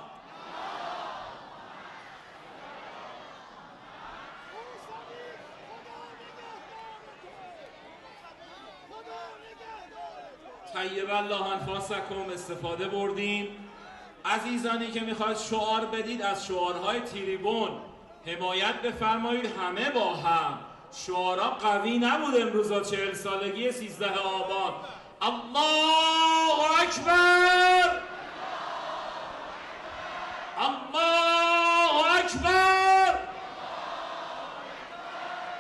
طیب الله انفاسکم استفاده بردیم. عزیزانی که میخواید شعار بدید از شعارهای تریبون حمایت بفرمایید. همه با هم شعارها قوی نبود امروزا. 40 سالگی 13 آبان. الله اکبر، الله اکبر،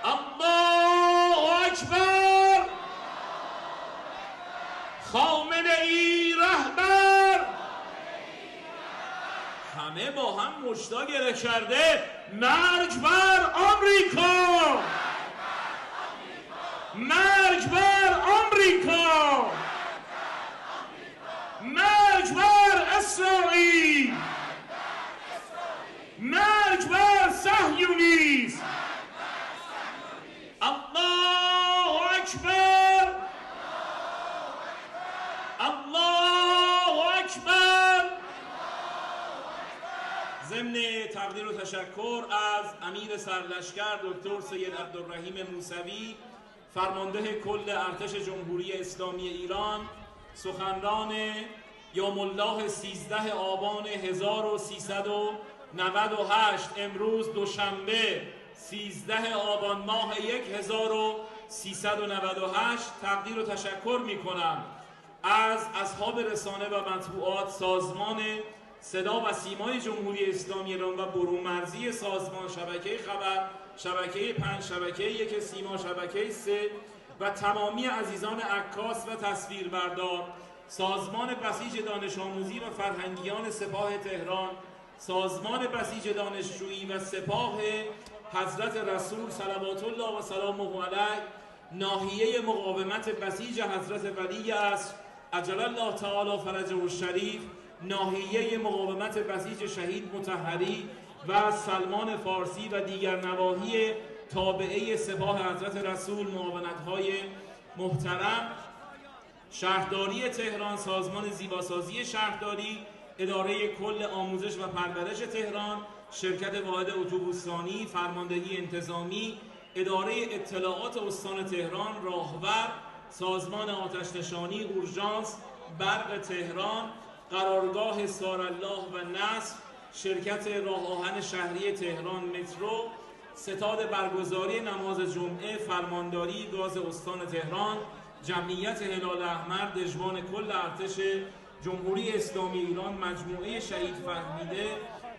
الله اکبر، همه با هم مشتا گره کرده مرگ بر آمریکا، مرگ بر آمریکا، مرگ بر اسرائیل، مرگ بر صهیونیسم. الله اکبر، الله اکبر. ضمن تقدیر و تشکر از امیر سرلشکر دکتر سید عبدالرحیم موسوی، فرمانده کل ارتش جمهوری اسلامی ایران، سخنران یوم الله 13 آبان 1398 امروز دوشنبه 13 آبان ماه 1398 تقدیر و تشکر می کنم از اصحاب رسانه و مطبوعات، سازمان صدا و سیمای جمهوری اسلامی ایران و برون مرزی سازمان، شبکه خبر، شبکه 5، شبکه 1 سیما، شبکه 3 و تمامی عزیزان عکاس و تصویربردار، سازمان بسیج دانش آموزی و فرهنگیان سپاه تهران، سازمان بسیج دانشجویی و سپاه حضرت رسول صلوات الله و سلامه علیه، ناحیه مقاومت بسیج حضرت ولی عصر عجل الله تعالی فرجه الشریف، ناحیه مقاومت بسیج شهید مطهری و سلمان فارسی و دیگر نواحی تابعه سپاه حضرت رسول، معاونت‌های محترم، شهرداری تهران، سازمان زیباسازی شهرداری، اداره کل آموزش و پرورش تهران، شرکت واحد اتوبوسرانی، فرماندهی انتظامی، اداره اطلاعات استان تهران، راهور، سازمان آتش‌نشانی، اورژانس، برق تهران، قرارگاه سارالله و نصر، شرکت راه آهن شهری تهران مترو، ستاد برگزاری نماز جمعه، فرمانداری گاز استان تهران، جمعیت هلال احمر، دژبان کل ارتش جمهوری اسلامی ایران، مجموعه شهید فهمیده،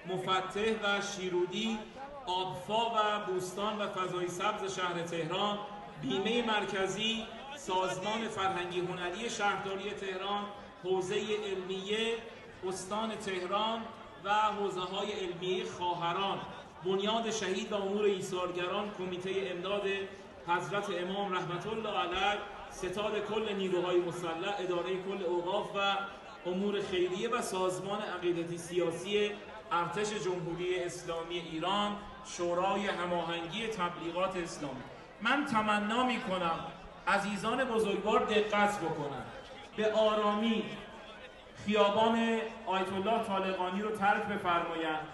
مفتح و شیرودی، آبفا و بوستان و فضای سبز شهر تهران، بیمه مرکزی، سازمان فرهنگی هنری شهرداری تهران، حوزه علمیه استان تهران و حوزه های علمیه خواهران، بنیاد شهید و امور ایثارگران، کمیته امداد حضرت امام رحمت الله علیه، ستاد کل نیروهای مسلح، اداره کل اوقاف و امور خیریه و سازمان عقیدتی سیاسی ارتش جمهوری اسلامی ایران، شورای هماهنگی تبلیغات اسلامی. من تمنا می کنم عزیزان بزرگوار دقت بکنن، به آرامی خیابان آیت الله طالقانی رو ترک بفرمایند